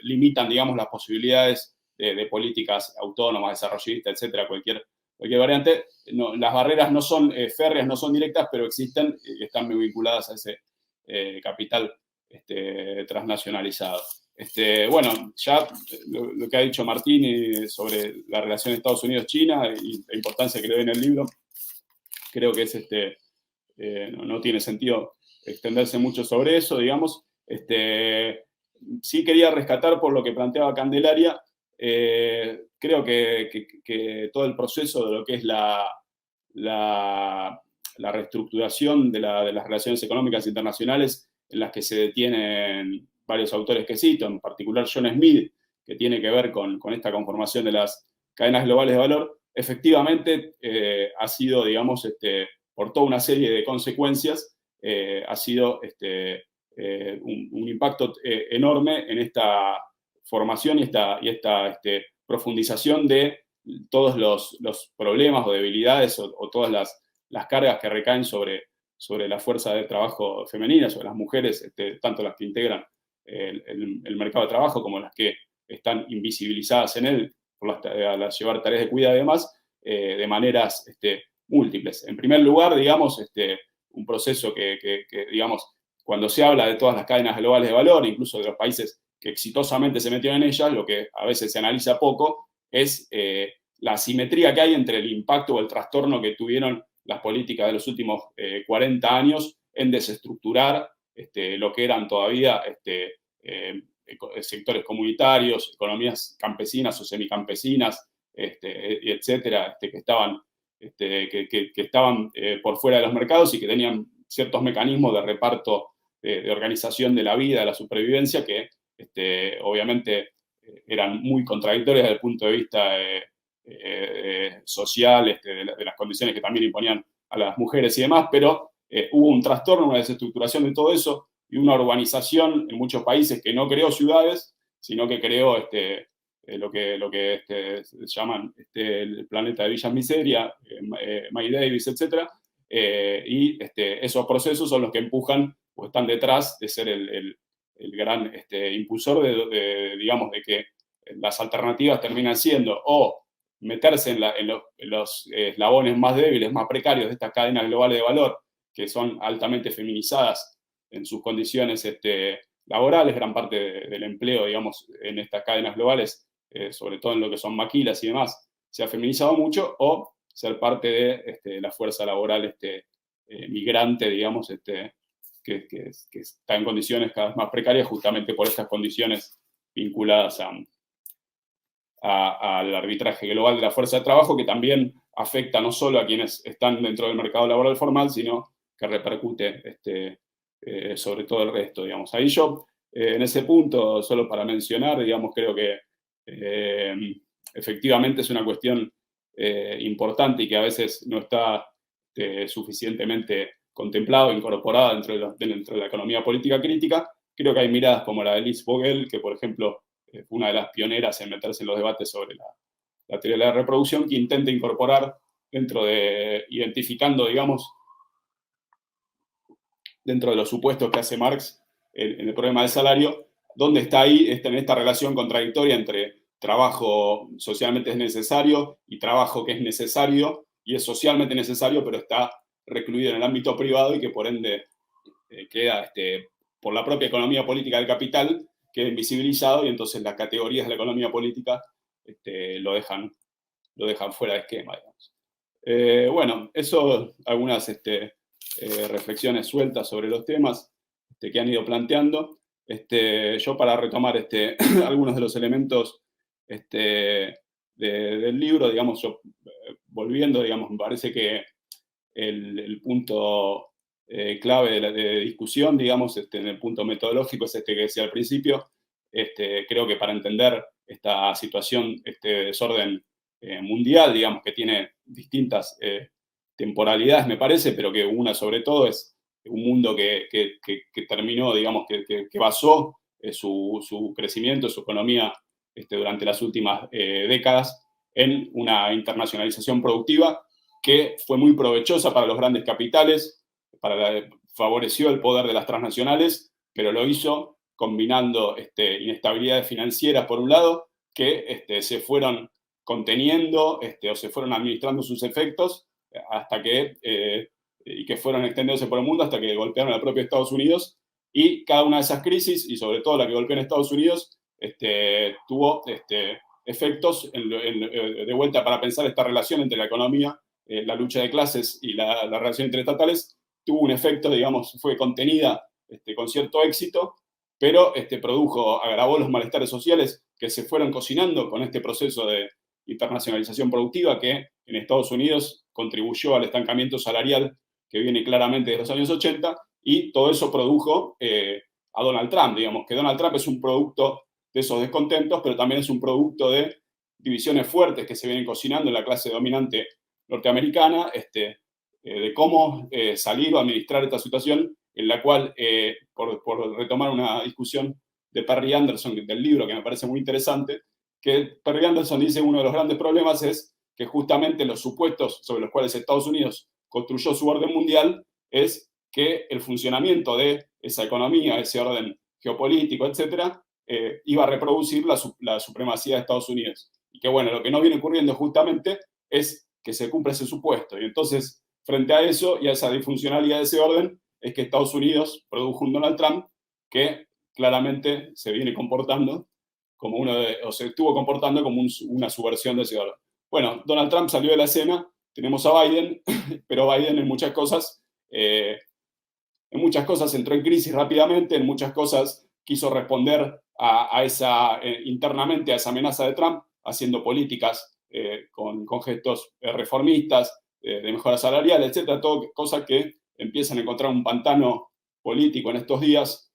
limitan, digamos, las posibilidades de políticas autónomas, desarrollistas, etcétera, cualquier variante. No, las barreras no son férreas, no son directas, pero existen y están muy vinculadas a ese capital transnacionalizado. Bueno, ya lo que ha dicho Martín sobre la relación Estados Unidos-China y la importancia que le doy en el libro, creo que es no tiene sentido extenderse mucho sobre eso, digamos. Sí quería rescatar por lo que planteaba Candelaria, creo que todo el proceso de lo que es la reestructuración de las relaciones económicas internacionales, en las que se detienen varios autores que cito, en particular John Smith, que tiene que ver con esta conformación de las cadenas globales de valor, efectivamente ha sido, digamos, por toda una serie de consecuencias, ha sido un impacto enorme en esta formación y esta profundización de todos los problemas o debilidades o todas las cargas que recaen sobre la fuerza de trabajo femenina, sobre las mujeres, tanto las que integran el mercado de trabajo como las que están invisibilizadas en él al llevar tareas de cuidado y demás, de maneras múltiples. En primer lugar, digamos, un proceso que, digamos, cuando se habla de todas las cadenas globales de valor, incluso de los países que exitosamente se metieron en ellas, lo que a veces se analiza poco es la asimetría que hay entre el impacto o el trastorno que tuvieron las políticas de los últimos 40 años en desestructurar lo que eran todavía sectores comunitarios, economías campesinas o semicampesinas, etcétera, que estaban por fuera de los mercados y que tenían ciertos mecanismos de reparto, de organización de la vida, de la supervivencia, que obviamente eran muy contradictorias desde el punto de vista social, de las condiciones que también imponían a las mujeres y demás, pero hubo un trastorno, una desestructuración de todo eso y una urbanización en muchos países que no creó ciudades, sino que creó lo que se llaman el planeta de Villas Miseria, May Davis, etc. Y esos procesos son los que empujan o están detrás de ser el gran impulsor digamos, de que las alternativas terminan siendo o meterse en los eslabones más débiles, más precarios de estas cadenas globales de valor, que son altamente feminizadas en sus condiciones laborales, gran parte del empleo, digamos, en estas cadenas globales, sobre todo en lo que son maquilas y demás, se ha feminizado mucho, o ser parte de la fuerza laboral migrante, digamos, que está en condiciones cada vez más precarias justamente por estas condiciones vinculadas al arbitraje global de la fuerza de trabajo, que también afecta no solo a quienes están dentro del mercado laboral formal, sino que repercute sobre todo el resto, digamos. Ahí yo, en ese punto, solo para mencionar, digamos, creo que efectivamente es una cuestión importante y que a veces no está suficientemente contemplado, incorporada dentro de la economía política crítica. Creo que hay miradas como la de Liz Vogel, que, por ejemplo, fue una de las pioneras en meterse en los debates sobre la teoría de la reproducción, que intenta incorporar identificando, digamos, dentro de los supuestos que hace Marx en el problema del salario, dónde está ahí en esta relación contradictoria entre trabajo socialmente es necesario y trabajo que es necesario y es socialmente necesario, pero está recluido en el ámbito privado y que por ende queda, por la propia economía política del capital, queda invisibilizado y entonces las categorías de la economía política lo dejan fuera de esquema, digamos. Bueno, eso, algunas reflexiones sueltas sobre los temas que han ido planteando. Yo, para retomar algunos de los elementos del libro, digamos, yo volviendo, digamos, me parece que el punto clave de discusión, digamos, en el punto metodológico es que decía al principio. Creo que para entender esta situación, desorden mundial, digamos, que tiene distintas temporalidades, me parece, pero que una sobre todo es un mundo que terminó, digamos, que basó su crecimiento, su economía durante las últimas décadas en una internacionalización productiva que fue muy provechosa para los grandes capitales, favoreció el poder de las transnacionales, pero lo hizo combinando inestabilidades financieras, por un lado, que se fueron conteniendo o se fueron administrando sus efectos hasta y que fueron extendiéndose por el mundo hasta que golpearon al propio Estados Unidos, y cada una de esas crisis, y sobre todo la que golpeó en Estados Unidos, tuvo efectos de vuelta para pensar esta relación entre la economía la lucha de clases y la relación interestatales tuvo un efecto, digamos, fue contenida con cierto éxito, pero agravó los malestares sociales que se fueron cocinando con este proceso de internacionalización productiva que en Estados Unidos contribuyó al estancamiento salarial que viene claramente de los años 80, y todo eso produjo a Donald Trump, digamos, que Donald Trump es un producto de esos descontentos, pero también es un producto de divisiones fuertes que se vienen cocinando en la clase dominante norteamericana, de cómo salir o administrar esta situación en la cual, por retomar una discusión de Perry Anderson del libro, que me parece muy interesante, que Perry Anderson dice uno de los grandes problemas es que justamente los supuestos sobre los cuales Estados Unidos construyó su orden mundial es que el funcionamiento de esa economía, ese orden geopolítico, etcétera, iba a reproducir la supremacía de Estados Unidos. Y que, bueno, lo que no viene ocurriendo justamente es que se cumple ese supuesto. Y entonces, frente a eso y a esa disfuncionalidad de ese orden, es que Estados Unidos produjo un Donald Trump que claramente se viene comportando como o se estuvo comportando como una subversión de ese orden. Bueno, Donald Trump salió de la escena, tenemos a Biden, pero Biden en muchas cosas entró en crisis rápidamente, en muchas cosas quiso responder internamente a esa amenaza de Trump, haciendo políticas con gestos reformistas, de mejora salarial, etcétera, todo cosas que empiezan a encontrar un pantano político en estos días,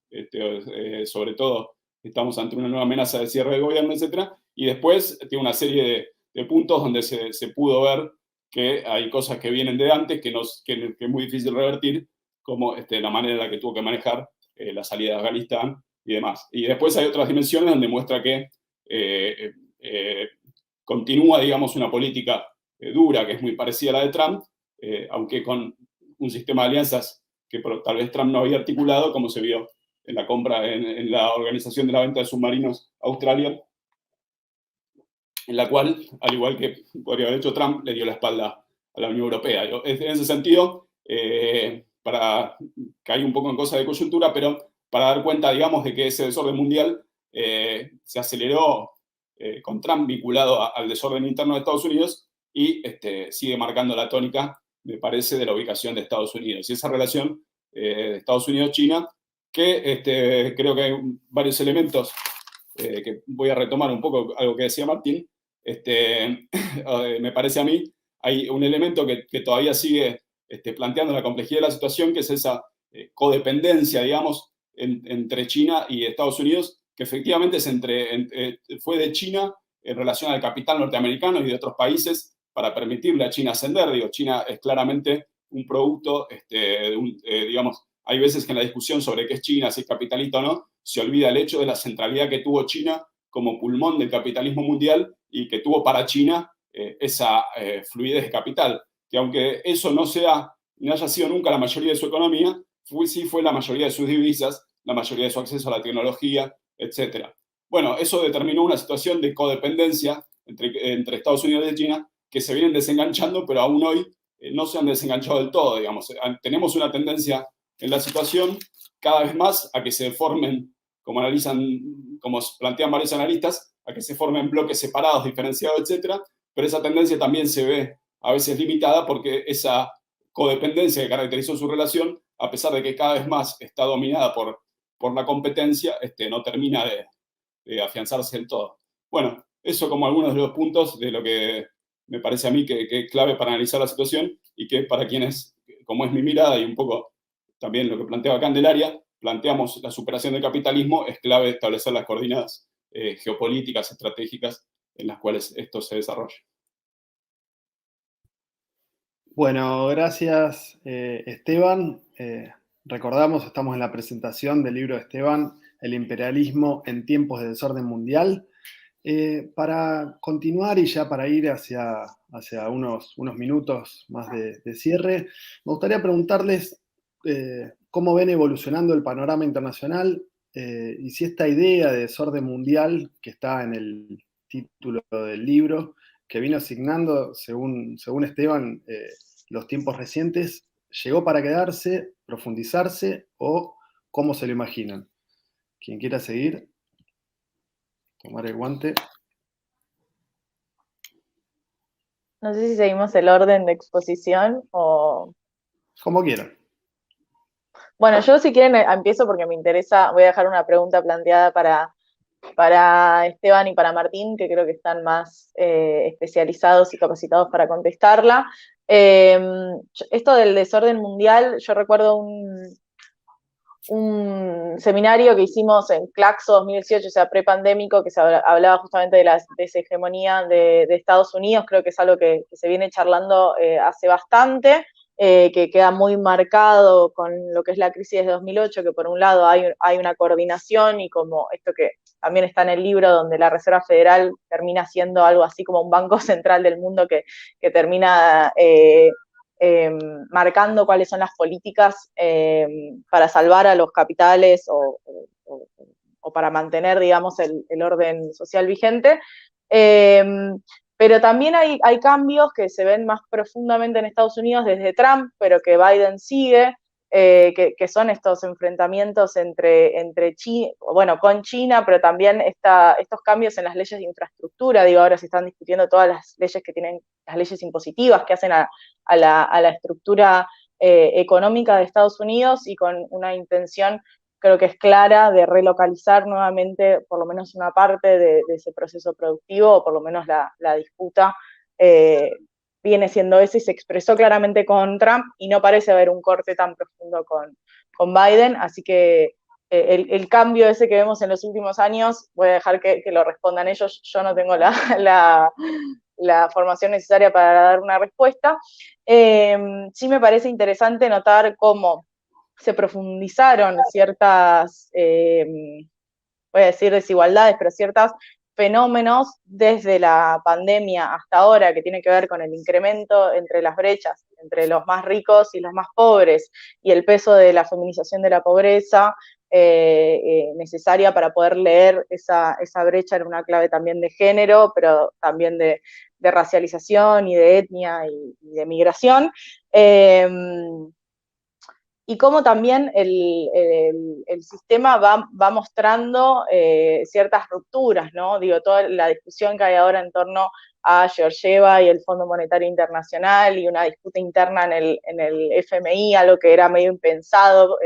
sobre todo estamos ante una nueva amenaza de cierre del gobierno, etcétera, y después tiene una serie de puntos donde se pudo ver que hay cosas que vienen de antes que es muy difícil revertir, como la manera en la que tuvo que manejar la salida de Afganistán y demás. Y después hay otras dimensiones donde muestra que continúa, digamos, una política dura, que es muy parecida a la de Trump, aunque con un sistema de alianzas que tal vez Trump no había articulado, como se vio en la compra, en la organización de la venta de submarinos a Australia, en la cual, al igual que podría haber hecho Trump, le dio la espalda a la Unión Europea. En ese sentido, para caer un poco en cosas de coyuntura, pero para dar cuenta, digamos, de que ese desorden mundial se aceleró con Trump vinculado al desorden interno de Estados Unidos y sigue marcando la tónica, me parece, de la ubicación de Estados Unidos. Y esa relación de Estados Unidos-China, que creo que hay varios elementos que voy a retomar un poco algo que decía Martín. Me parece a mí, hay un elemento que todavía sigue planteando la complejidad de la situación, que es esa codependencia, digamos, entre China y Estados Unidos, que efectivamente fue de China en relación al capital norteamericano y de otros países para permitirle a China ascender. Digo, China es claramente un producto, digamos, hay veces que en la discusión sobre qué es China, si es capitalista o no, se olvida el hecho de la centralidad que tuvo China como pulmón del capitalismo mundial y que tuvo para China esa fluidez de capital, que aunque eso no haya sido nunca la mayoría de su economía, sí fue la mayoría de sus divisas, la mayoría de su acceso a la tecnología, etc. Bueno, eso determinó una situación de codependencia entre Estados Unidos y China que se vienen desenganchando, pero aún hoy no se han desenganchado del todo, digamos. Tenemos una tendencia en la situación cada vez más a que se formen, como plantean varios analistas, a que se formen bloques separados, diferenciados, etcétera, pero esa tendencia también se ve a veces limitada porque esa codependencia que caracterizó su relación, a pesar de que cada vez más está dominada por la competencia, no termina de afianzarse del todo. Bueno, eso como algunos de los puntos de lo que me parece a mí que es clave para analizar la situación y que para quienes, como es mi mirada y un poco también lo que planteaba Candelaria, planteamos la superación del capitalismo, es clave establecer las coordenadas geopolíticas, estratégicas en las cuales esto se desarrolla.
Bueno, gracias Esteban. Recordamos, estamos en la presentación del libro de Esteban, El imperialismo en tiempos de desorden mundial. Para continuar y ya para ir hacia unos minutos más de cierre, me gustaría preguntarles cómo ven evolucionando el panorama internacional y si esta idea de desorden mundial que está en el título del libro, que vino asignando, según Esteban, los tiempos recientes, llegó para quedarse, profundizarse o cómo se lo imaginan. Quien quiera seguir, tomar el guante.
No sé si seguimos el orden de exposición o...
Como quieran.
Bueno, yo si quieren empiezo porque me interesa, voy a dejar una pregunta planteada para Esteban y para Martín, que creo que están más especializados y capacitados para contestarla. Esto del desorden mundial, yo recuerdo un seminario que hicimos en Claxo 2018, o sea, prepandémico, que se hablaba justamente de la deshegemonía de Estados Unidos. Creo que es algo que se viene charlando hace bastante, que queda muy marcado con lo que es la crisis de 2008, que por un lado hay una coordinación y como esto que también está en el libro, donde la Reserva Federal termina siendo algo así como un banco central del mundo que termina... marcando cuáles son las políticas para salvar a los capitales o para mantener, digamos, el orden social vigente. Pero también hay cambios que se ven más profundamente en Estados Unidos desde Trump, pero que Biden sigue, que son estos enfrentamientos entre China, bueno, con China, pero también estos cambios en las leyes de infraestructura. Digo, ahora se están discutiendo todas las leyes que tienen, las leyes impositivas que hacen a la estructura económica de Estados Unidos, y con una intención, creo que es clara, de relocalizar nuevamente por lo menos una parte de ese proceso productivo, o por lo menos la disputa viene siendo eso, y se expresó claramente con Trump, y no parece haber un corte tan profundo con Biden. Así que el cambio ese que vemos en los últimos años, voy a dejar que lo respondan ellos. Yo no tengo la formación necesaria para dar una respuesta. Sí me parece interesante notar cómo se profundizaron ciertas, voy a decir desigualdades, pero ciertos fenómenos desde la pandemia hasta ahora, que tiene que ver con el incremento entre las brechas, entre los más ricos y los más pobres, y el peso de la feminización de la pobreza, necesaria para poder leer esa brecha en una clave también de género, pero también de racialización y de etnia y de migración. Y cómo también el sistema va mostrando ciertas rupturas, ¿no? Digo, toda la discusión que hay ahora en torno a Georgieva y el Fondo Monetario Internacional, y una disputa interna en el FMI, algo que era medio impensado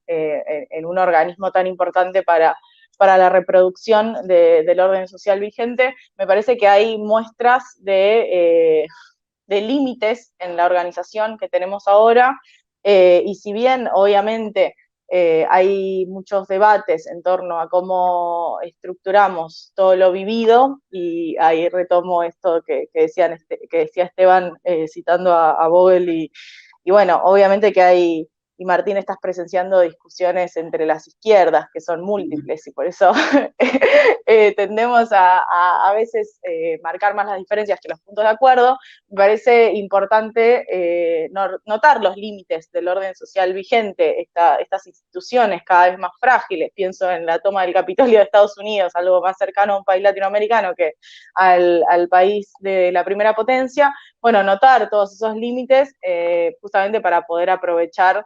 en un organismo tan importante para la reproducción del orden social vigente. Me parece que hay muestras de límites en la organización que tenemos ahora. Y si bien obviamente hay muchos debates en torno a cómo estructuramos todo lo vivido, y ahí retomo esto que decía Esteban, citando a Vogel, y bueno, obviamente que hay, y Martín, estás presenciando discusiones entre las izquierdas que son múltiples, y por eso tendemos a veces marcar más las diferencias que los puntos de acuerdo. Me parece importante notar los límites del orden social vigente, estas instituciones cada vez más frágiles. Pienso en la toma del Capitolio de Estados Unidos, algo más cercano a un país latinoamericano que al país de la primera potencia. Bueno, notar todos esos límites justamente para poder aprovechar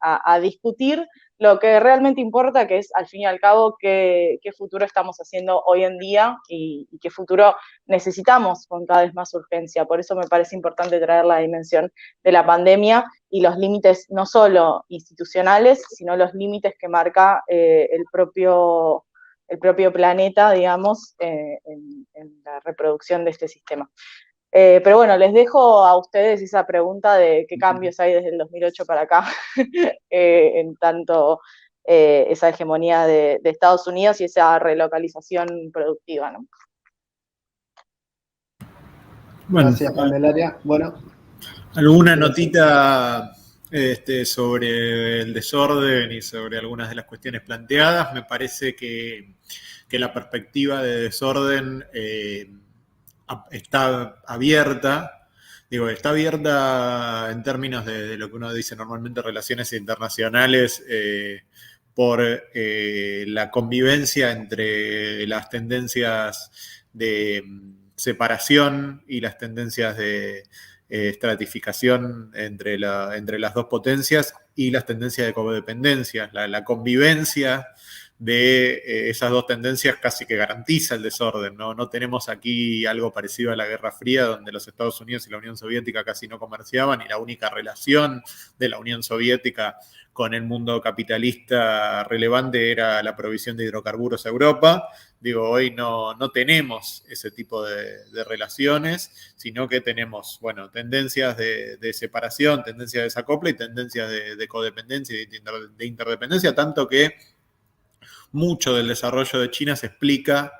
a discutir lo que realmente importa, que es al fin y al cabo qué futuro estamos haciendo hoy en día, y qué futuro necesitamos con cada vez más urgencia. Por eso me parece importante traer la dimensión de la pandemia y los límites no solo institucionales, sino los límites que marca el propio planeta, digamos, en la reproducción de este sistema. Pero bueno, les dejo a ustedes esa pregunta de qué cambios hay desde el 2008 para acá en tanto esa hegemonía de Estados Unidos y esa relocalización productiva, ¿no?
Bueno,
gracias, Candelaria. Bueno,
alguna notita sobre el desorden y sobre algunas de las cuestiones planteadas. Me parece que la perspectiva de desorden está abierta. Digo, está abierta en términos de lo que uno dice normalmente relaciones internacionales, por la convivencia entre las tendencias de separación y las tendencias de estratificación entre las dos potencias, y las tendencias de codependencia. La convivencia de esas dos tendencias casi que garantiza el desorden, ¿no? No tenemos aquí algo parecido a la Guerra Fría, donde los Estados Unidos y la Unión Soviética casi no comerciaban y la única relación de la Unión Soviética con el mundo capitalista relevante era la provisión de hidrocarburos a Europa. Digo, hoy no tenemos ese tipo de relaciones, sino que tenemos, bueno, tendencias de separación, tendencias de desacople y tendencias de codependencia y de interdependencia, tanto que mucho del desarrollo de China se explica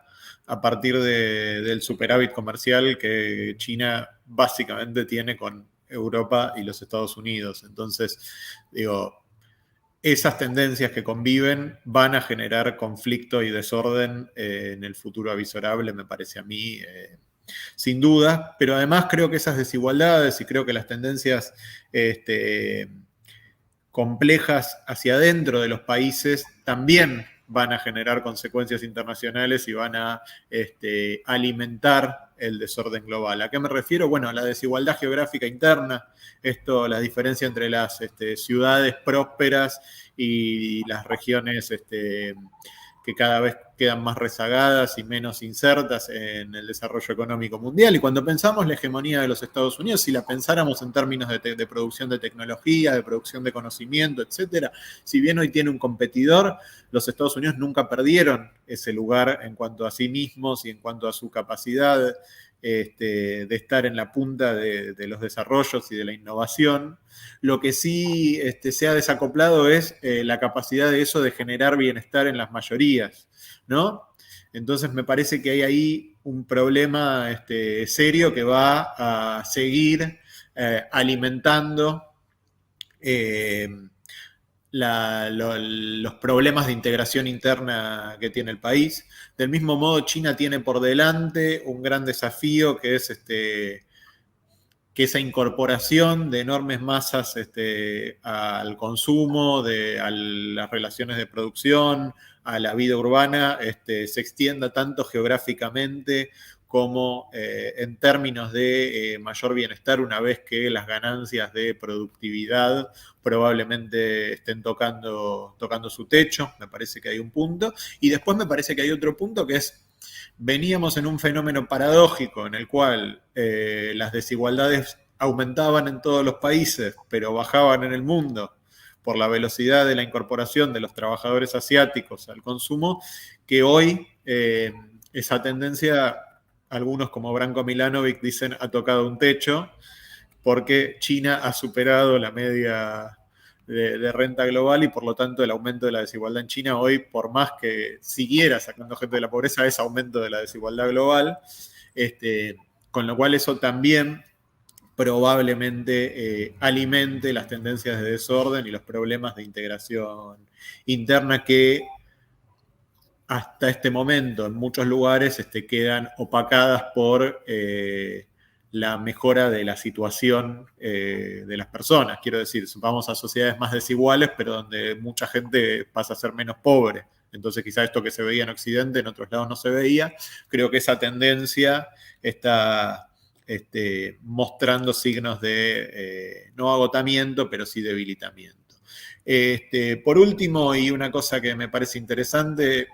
a partir del superávit comercial que China básicamente tiene con Europa y los Estados Unidos. Entonces, digo, esas tendencias que conviven van a generar conflicto y desorden en el futuro avisorable, me parece a mí, sin duda. Pero además creo que esas desigualdades y creo que las tendencias complejas hacia adentro de los países también van a generar consecuencias internacionales y van a alimentar el desorden global. ¿A qué me refiero? Bueno, a la desigualdad geográfica interna, la diferencia entre las ciudades prósperas y las regiones que cada vez quedan más rezagadas y menos insertas en el desarrollo económico mundial. Y cuando pensamos la hegemonía de los Estados Unidos, si la pensáramos en términos de producción de tecnología, de producción de conocimiento, etcétera, si bien hoy tiene un competidor, los Estados Unidos nunca perdieron ese lugar en cuanto a sí mismos y en cuanto a su capacidad de estar en la punta de los desarrollos y de la innovación. Lo que sí se ha desacoplado es la capacidad de eso de generar bienestar en las mayorías, ¿no? Entonces me parece que hay ahí un problema serio que va a seguir alimentando los problemas de integración interna que tiene el país. Del mismo modo, China tiene por delante un gran desafío que es que esa incorporación de enormes masas al consumo, a las relaciones de producción, a la vida urbana, se extienda tanto geográficamente como en términos de mayor bienestar, una vez que las ganancias de productividad probablemente estén tocando su techo. Me parece que hay un punto. Y después me parece que hay otro punto que es: veníamos en un fenómeno paradójico en el cual las desigualdades aumentaban en todos los países, pero bajaban en el mundo por la velocidad de la incorporación de los trabajadores asiáticos al consumo, que hoy esa tendencia, algunos como Branko Milanovic dicen, ha tocado un techo, porque China ha superado la media de renta global y por lo tanto el aumento de la desigualdad en China hoy, por más que siguiera sacando gente de la pobreza, es aumento de la desigualdad global, con lo cual eso también probablemente alimente las tendencias de desorden y los problemas de integración interna que hasta este momento en muchos lugares quedan opacadas por la mejora de la situación de las personas. Quiero decir, vamos a sociedades más desiguales, pero donde mucha gente pasa a ser menos pobre. Entonces quizá esto que se veía en Occidente, en otros lados no se veía. Creo que esa tendencia está mostrando signos de no agotamiento, pero sí debilitamiento. Por último, y una cosa que me parece interesante,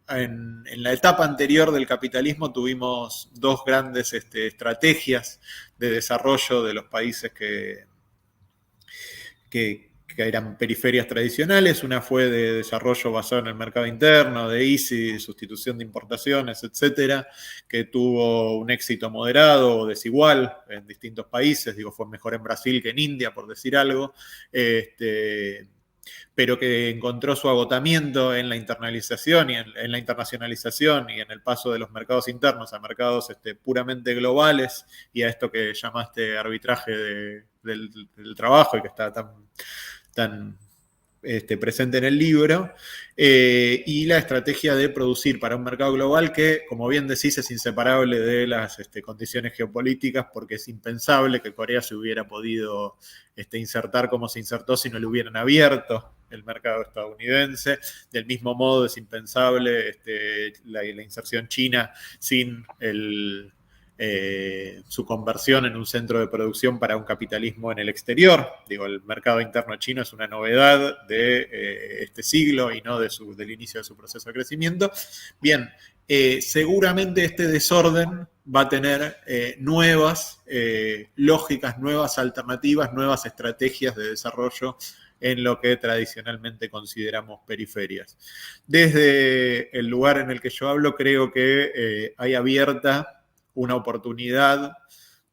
en la etapa anterior del capitalismo tuvimos dos grandes estrategias de desarrollo de los países que eran periferias tradicionales. Una fue de desarrollo basado en el mercado interno, de easy, sustitución de importaciones, etcétera, que tuvo un éxito moderado o desigual en distintos países. Digo, fue mejor en Brasil que en India, por decir algo. Pero que encontró su agotamiento en la internalización y en la internacionalización y en el paso de los mercados internos a mercados puramente globales y a esto que llamaste arbitraje del trabajo y que está tan presente en el libro, y la estrategia de producir para un mercado global que, como bien decís, es inseparable de las condiciones geopolíticas, porque es impensable que Corea se hubiera podido insertar como se insertó si no le hubieran abierto el mercado estadounidense. Del mismo modo es impensable la inserción china sin el su conversión en un centro de producción para un capitalismo en el exterior. Digo, el mercado interno chino es una novedad de este siglo y no del inicio de su proceso de crecimiento. Bien, seguramente este desorden va a tener nuevas lógicas, nuevas alternativas, nuevas estrategias de desarrollo en lo que tradicionalmente consideramos periferias. Desde el lugar en el que yo hablo, creo que hay abierta una oportunidad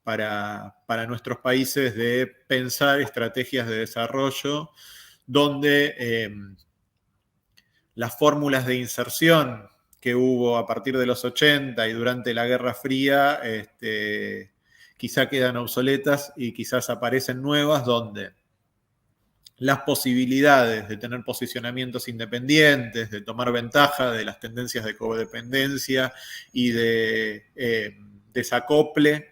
para nuestros países de pensar estrategias de desarrollo donde las fórmulas de inserción que hubo a partir de los 80 y durante la Guerra Fría quizá quedan obsoletas y quizás aparecen nuevas donde las posibilidades de tener posicionamientos independientes, de tomar ventaja de las tendencias de codependencia y de desacople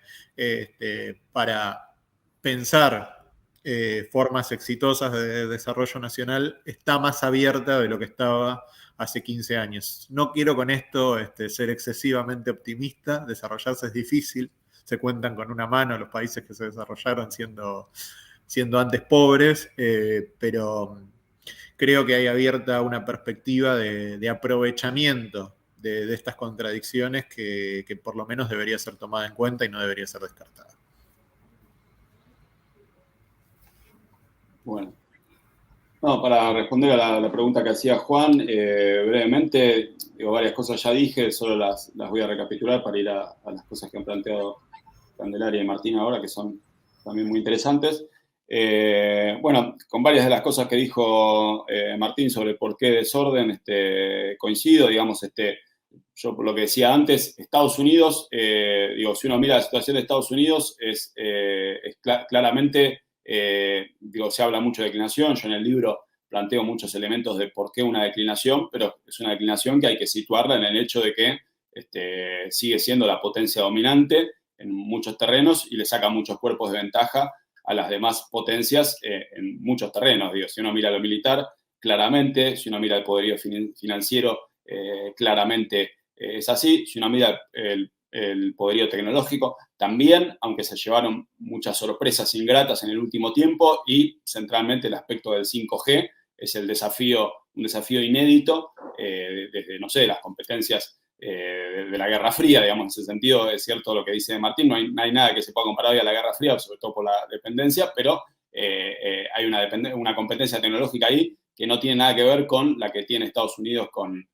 para pensar formas exitosas de desarrollo nacional está más abierta de lo que estaba hace 15 años. No quiero con esto ser excesivamente optimista, desarrollarse es difícil, se cuentan con una mano los países que se desarrollaron siendo antes pobres, pero creo que hay abierta una perspectiva de aprovechamiento de estas contradicciones que por lo menos debería ser tomada en cuenta y no debería ser descartada.
Bueno. No, para responder a la pregunta que hacía Juan, brevemente, varias cosas ya dije, solo las voy a recapitular para ir a las cosas que han planteado Candelaria y Martín ahora, que son también muy interesantes. Bueno, con varias de las cosas que dijo Martín sobre por qué desorden, coincido, digamos, yo por lo que decía antes, Estados Unidos, si uno mira la situación de Estados Unidos, es claramente, se habla mucho de declinación, yo en el libro planteo muchos elementos de por qué una declinación, pero es una declinación que hay que situarla en el hecho de que sigue siendo la potencia dominante en muchos terrenos y le saca muchos cuerpos de ventaja a las demás potencias en muchos terrenos. Si uno mira lo militar, claramente, si uno mira el poderío financiero, claramente es así. Si uno mira el poderío tecnológico, también, aunque se llevaron muchas sorpresas ingratas en el último tiempo y centralmente el aspecto del 5G es un desafío inédito desde, no sé, las competencias de la Guerra Fría, digamos, en ese sentido es cierto lo que dice Martín, no hay nada que se pueda comparar hoy a la Guerra Fría, sobre todo por la dependencia, pero hay una competencia tecnológica ahí que no tiene nada que ver con la que tiene Estados Unidos con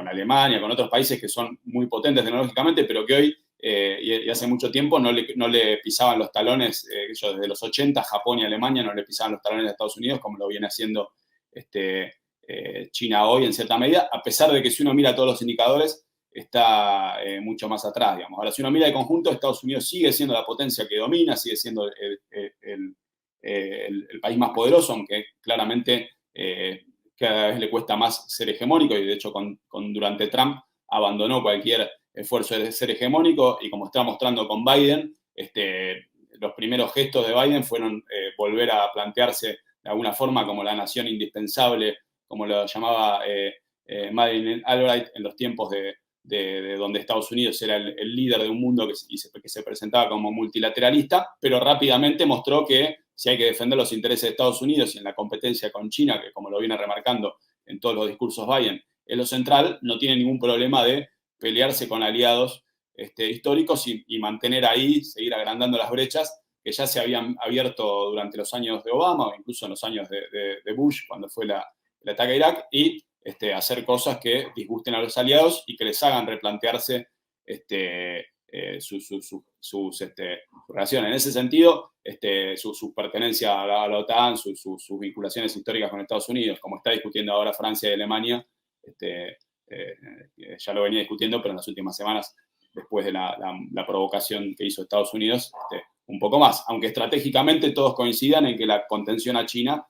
Alemania, con otros países que son muy potentes tecnológicamente, pero que hoy y hace mucho tiempo no le pisaban los talones, ellos desde los 80, Japón y Alemania no le pisaban los talones a Estados Unidos como lo viene haciendo China hoy en cierta medida, a pesar de que si uno mira todos los indicadores está mucho más atrás, digamos. Ahora, si uno mira de conjunto, Estados Unidos sigue siendo la potencia que domina, sigue siendo el país más poderoso, aunque claramente cada vez le cuesta más ser hegemónico y de hecho durante Trump abandonó cualquier esfuerzo de ser hegemónico y como está mostrando con Biden, los primeros gestos de Biden fueron volver a plantearse de alguna forma como la nación indispensable, como lo llamaba Madeleine Albright en los tiempos de donde Estados Unidos era el líder de un mundo que se presentaba como multilateralista, pero rápidamente mostró que si hay que defender los intereses de Estados Unidos y en la competencia con China, que como lo viene remarcando en todos los discursos Biden, es lo central, no tiene ningún problema de pelearse con aliados históricos y mantener ahí, seguir agrandando las brechas que ya se habían abierto durante los años de Obama o incluso en los años de Bush, cuando fue el ataque a Irak, y hacer cosas que disgusten a los aliados y que les hagan replantearse sus relaciones. En ese sentido, su pertenencia a la OTAN, sus vinculaciones históricas con Estados Unidos, como está discutiendo ahora Francia y Alemania, ya lo venía discutiendo, pero en las últimas semanas, después de la provocación que hizo Estados Unidos, un poco más, aunque estratégicamente todos coincidan en que la contención a China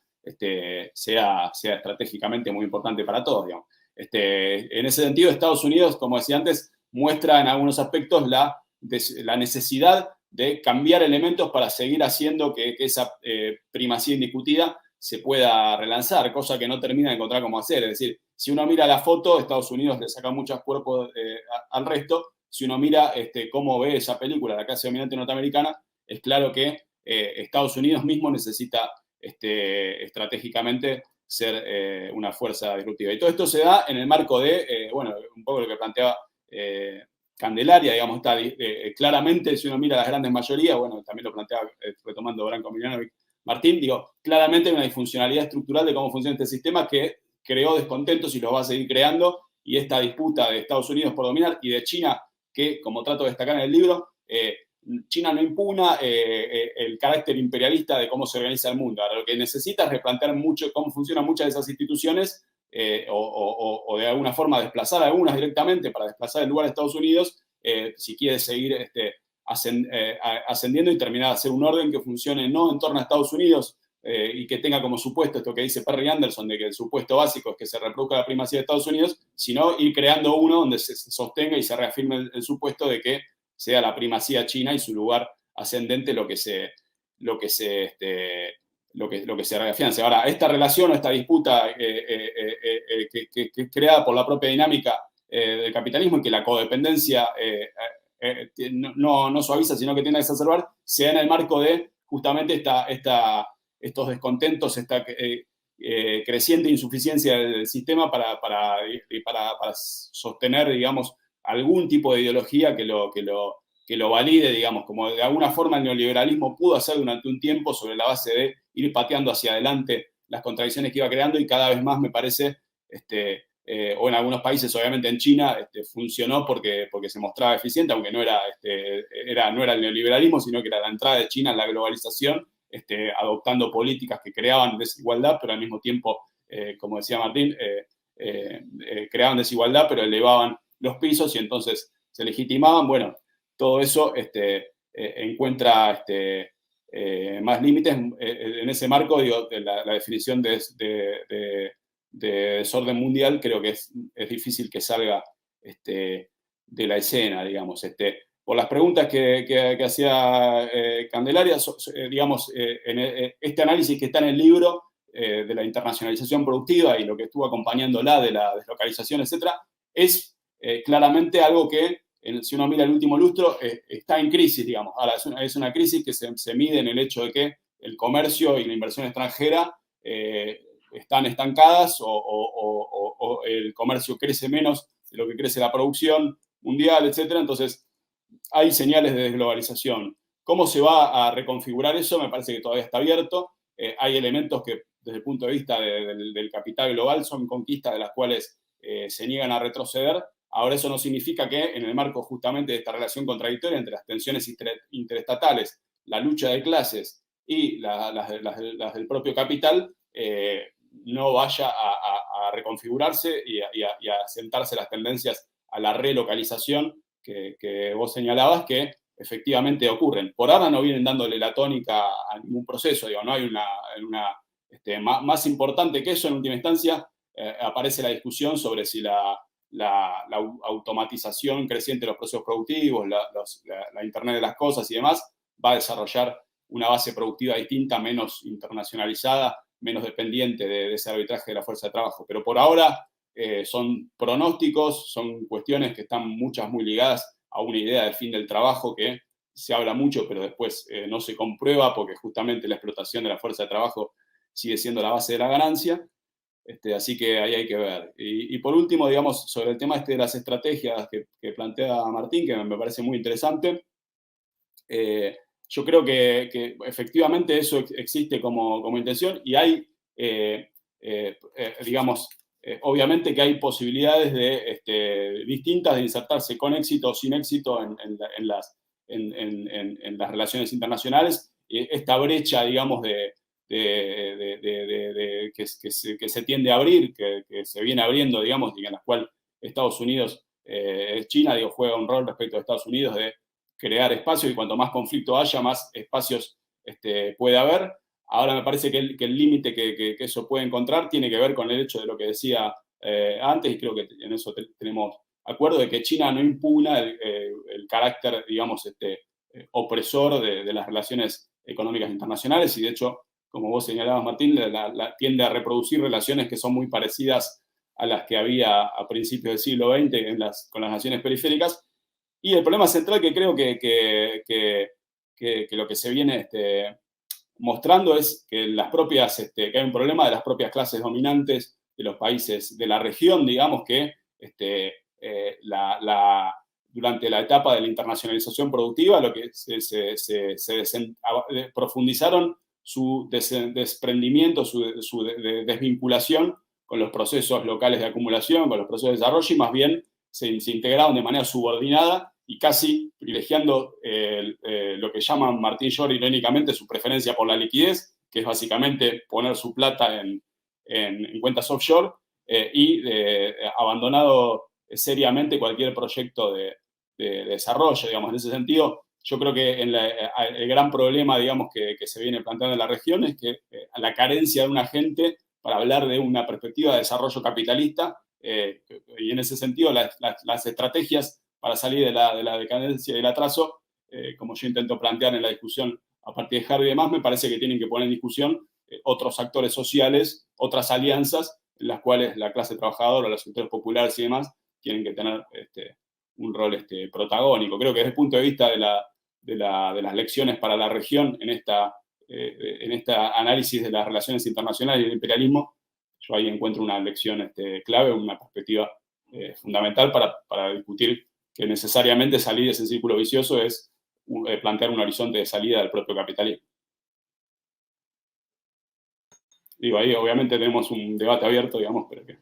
sea estratégicamente muy importante para todos, digamos. En ese sentido, Estados Unidos, como decía antes, muestra en algunos aspectos la necesidad de cambiar elementos para seguir haciendo que esa primacía indiscutida se pueda relanzar, cosa que no termina de encontrar cómo hacer. Es decir, si uno mira la foto, Estados Unidos le saca muchos cuerpos al resto, si uno mira cómo ve esa película, la clase dominante norteamericana, es claro que Estados Unidos mismo necesita estratégicamente ser una fuerza disruptiva. Y todo esto se da en el marco de, bueno, un poco lo que planteaba Candelaria, digamos, está claramente, si uno mira las grandes mayorías, bueno, también lo planteaba retomando Branko Milanovic, Martín, digo, claramente hay una disfuncionalidad estructural de cómo funciona este sistema que creó descontentos y los va a seguir creando, y esta disputa de Estados Unidos por dominar y de China, que, como trato de destacar en el libro, China no impugna el carácter imperialista de cómo se organiza el mundo. Ahora, lo que necesita es replantear mucho cómo funcionan muchas de esas instituciones o de alguna forma desplazar algunas directamente para desplazar el lugar de Estados Unidos si quiere seguir ascendiendo y terminar de hacer un orden que funcione no en torno a Estados Unidos y que tenga como supuesto esto que dice Perry Anderson, de que el supuesto básico es que se reproduzca la primacía de Estados Unidos, sino ir creando uno donde se sostenga y se reafirme el supuesto de que sea la primacía china y su lugar ascendente lo que se reafiance. Ahora, esta relación o esta disputa que es creada por la propia dinámica del capitalismo y que la codependencia no suaviza, sino que tiende a exacerbar, se da en el marco de justamente estos descontentos, esta creciente insuficiencia del sistema para sostener, digamos, algún tipo de ideología que lo valide, digamos, como de alguna forma el neoliberalismo pudo hacer durante un tiempo sobre la base de ir pateando hacia adelante las contradicciones que iba creando, y cada vez más me parece, o en algunos países, obviamente en China, funcionó porque se mostraba eficiente, aunque no era el neoliberalismo, sino que era la entrada de China en la globalización, adoptando políticas que creaban desigualdad, pero al mismo tiempo, como decía Martín, creaban desigualdad, pero elevaban los pisos y entonces se legitimaban. Bueno, todo eso encuentra más límites. En ese marco, digo, la definición de desorden mundial creo que es difícil que salga de la escena, digamos. Por las preguntas que hacía Candelaria, digamos, este análisis que está en el libro de la internacionalización productiva y lo que estuvo acompañándola de la deslocalización, etcétera, es claramente algo que, si uno mira el último lustro, está en crisis, digamos. Ahora, es una crisis que se mide en el hecho de que el comercio y la inversión extranjera están estancadas o el comercio crece menos de lo que crece la producción mundial, etcétera. Entonces, hay señales de desglobalización. ¿Cómo se va a reconfigurar eso? Me parece que todavía está abierto. Hay elementos que, desde el punto de vista del capital global, son conquistas de las cuales se niegan a retroceder. Ahora, eso no significa que en el marco justamente de esta relación contradictoria entre las tensiones interestatales, la lucha de clases y las del propio capital, no vaya a reconfigurarse y a sentarse las tendencias a la relocalización que vos señalabas, que efectivamente ocurren. Por ahora no vienen dándole la tónica a ningún proceso, digo, no hay más importante que eso. En última instancia, aparece la discusión sobre si la automatización creciente de los procesos productivos, la Internet de las cosas y demás, va a desarrollar una base productiva distinta, menos internacionalizada, menos dependiente de ese arbitraje de la fuerza de trabajo. Pero por ahora son pronósticos, son cuestiones que están muchas muy ligadas a una idea de fin del trabajo que se habla mucho, pero después no se comprueba porque justamente la explotación de la fuerza de trabajo sigue siendo la base de la ganancia. Así que ahí hay que ver. Y por último, digamos, sobre el tema de las estrategias que plantea Martín, que me parece muy interesante, yo creo que efectivamente eso existe como intención, y hay, digamos, obviamente que hay posibilidades distintas de insertarse con éxito o sin éxito en las relaciones internacionales. Esta brecha, digamos, que se tiende a abrir, que se viene abriendo, digamos, y en la cual Estados Unidos, China, digo, juega un rol respecto a Estados Unidos de crear espacios, y cuanto más conflicto haya, más espacios puede haber. Ahora me parece que el límite que eso puede encontrar tiene que ver con el hecho de lo que decía antes, y creo que en eso tenemos acuerdo, de que China no impugna el carácter, digamos, opresor de las relaciones económicas internacionales, y de hecho, como vos señalabas, Martín, tiende a reproducir relaciones que son muy parecidas a las que había a principios del siglo XX con las naciones periféricas, Y el problema central que creo que lo que se viene mostrando es que que hay un problema de las propias clases dominantes de los países de la región, digamos, que durante la etapa de la internacionalización productiva, lo que profundizaron su desprendimiento, su desvinculación con los procesos locales de acumulación, con los procesos de desarrollo, y más bien se integraron de manera subordinada y casi privilegiando lo que llaman Martín Shore irónicamente su preferencia por la liquidez, que es básicamente poner su plata en cuentas offshore, y abandonado seriamente cualquier proyecto de desarrollo, digamos. En ese sentido, yo creo que el gran problema, digamos, que se viene planteando en la región es que la carencia de un agente para hablar de una perspectiva de desarrollo capitalista, y en ese sentido las estrategias para salir de la decadencia y el atraso, como yo intento plantear en la discusión a partir de Harvey y demás, me parece que tienen que poner en discusión otros actores sociales, otras alianzas en las cuales la clase trabajadora, los sectores populares y demás tienen que tener un rol protagónico. Creo que desde el punto de vista de las lecciones para la región en este análisis de las relaciones internacionales y el imperialismo, yo ahí encuentro una lección clave, una perspectiva fundamental para discutir que necesariamente salir de ese círculo vicioso es plantear un horizonte de salida del propio capitalismo. Digo, ahí obviamente tenemos un debate abierto, digamos, pero que...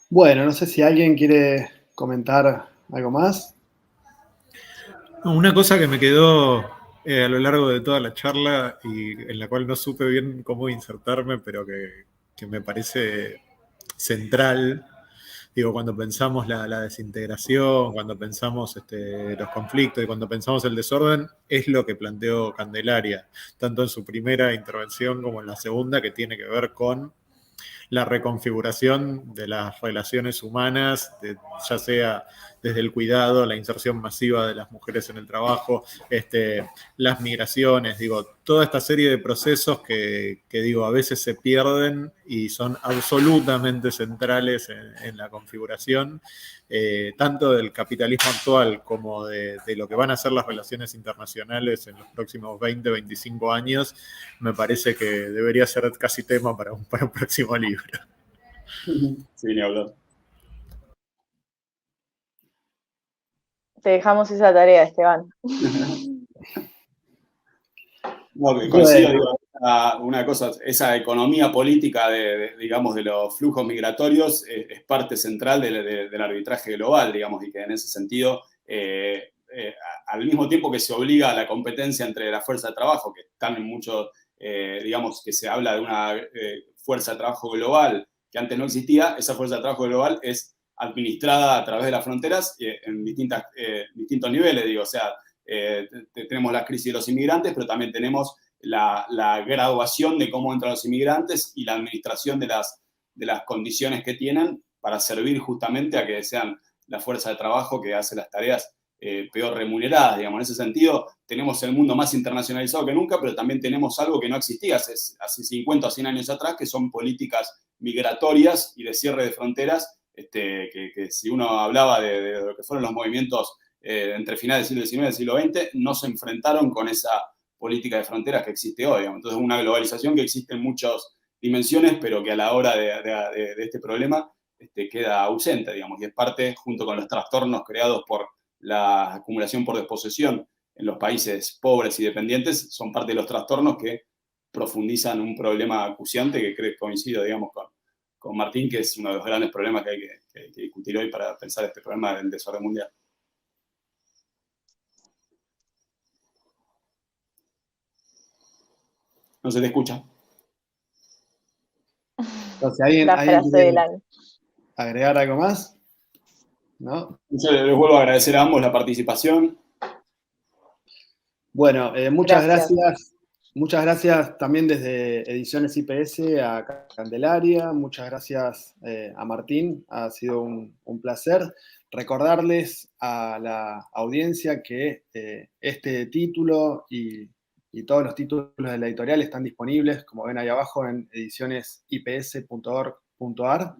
Bueno, no sé si alguien quiere comentar algo más.
Una cosa que me quedó a lo largo de toda la charla y en la cual no supe bien cómo insertarme, pero que me parece central, digo, cuando pensamos la desintegración, cuando pensamos los conflictos y cuando pensamos el desorden, es lo que planteó Candelaria, tanto en su primera intervención como en la segunda, que tiene que ver con la reconfiguración de las relaciones humanas, ya sea desde el cuidado, la inserción masiva de las mujeres en el trabajo, las migraciones, digo, toda esta serie de procesos que digo, a veces se pierden y son absolutamente centrales en la configuración, tanto del capitalismo actual como de lo que van a ser las relaciones internacionales en los próximos 20, 25 años, me parece que debería ser casi tema para un próximo libro.
Sí, ni hablar.
Te dejamos esa tarea, Esteban.
No, coincido, digo, una cosa, esa economía política digamos, de los flujos migratorios es parte central del arbitraje global, digamos, y que en ese sentido, al mismo tiempo que se obliga a la competencia entre la fuerza de trabajo, que están en muchos, digamos, que se habla de una fuerza de trabajo global que antes no existía, esa fuerza de trabajo global es administrada a través de las fronteras en distintos niveles, digo, o sea, tenemos la crisis de los inmigrantes, pero también tenemos la graduación de cómo entran los inmigrantes y la administración de las condiciones que tienen para servir justamente a que sean la fuerza de trabajo que hace las tareas peor remuneradas, digamos. En ese sentido, tenemos el mundo más internacionalizado que nunca, pero también tenemos algo que no existía hace 50 o 100 años atrás, que son políticas migratorias y de cierre de fronteras, que si uno hablaba de lo que fueron los movimientos entre finales del siglo XIX y del siglo XX, no se enfrentaron con esa política de fronteras que existe hoy. Digamos. Entonces, una globalización que existe en muchas dimensiones, pero que a la hora de este problema queda ausente, digamos, y es parte, junto con los trastornos creados por la acumulación por desposesión en los países pobres y dependientes, son parte de los trastornos que profundizan un problema acuciante que coincido, digamos, con Martín, que es uno de los grandes problemas que hay que discutir hoy para pensar este problema del desorden mundial. No se te escucha.
Entonces, ¿alguien quiere agregar algo más? ¿No?
Yo les vuelvo a agradecer a ambos la participación.
Bueno, muchas gracias. Muchas gracias también desde Ediciones IPS a Candelaria. Muchas gracias a Martín. Ha sido un placer. Recordarles a la audiencia que este título y todos los títulos de la editorial están disponibles, como ven ahí abajo, en ediciionesips.org.ar.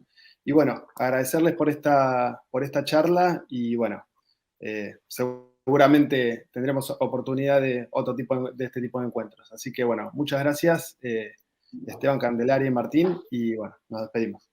Y bueno, agradecerles por esta charla y bueno, seguramente tendremos oportunidad de este tipo de encuentros. Así que bueno, muchas gracias, Esteban, Candelaria y Martín, y bueno, nos despedimos.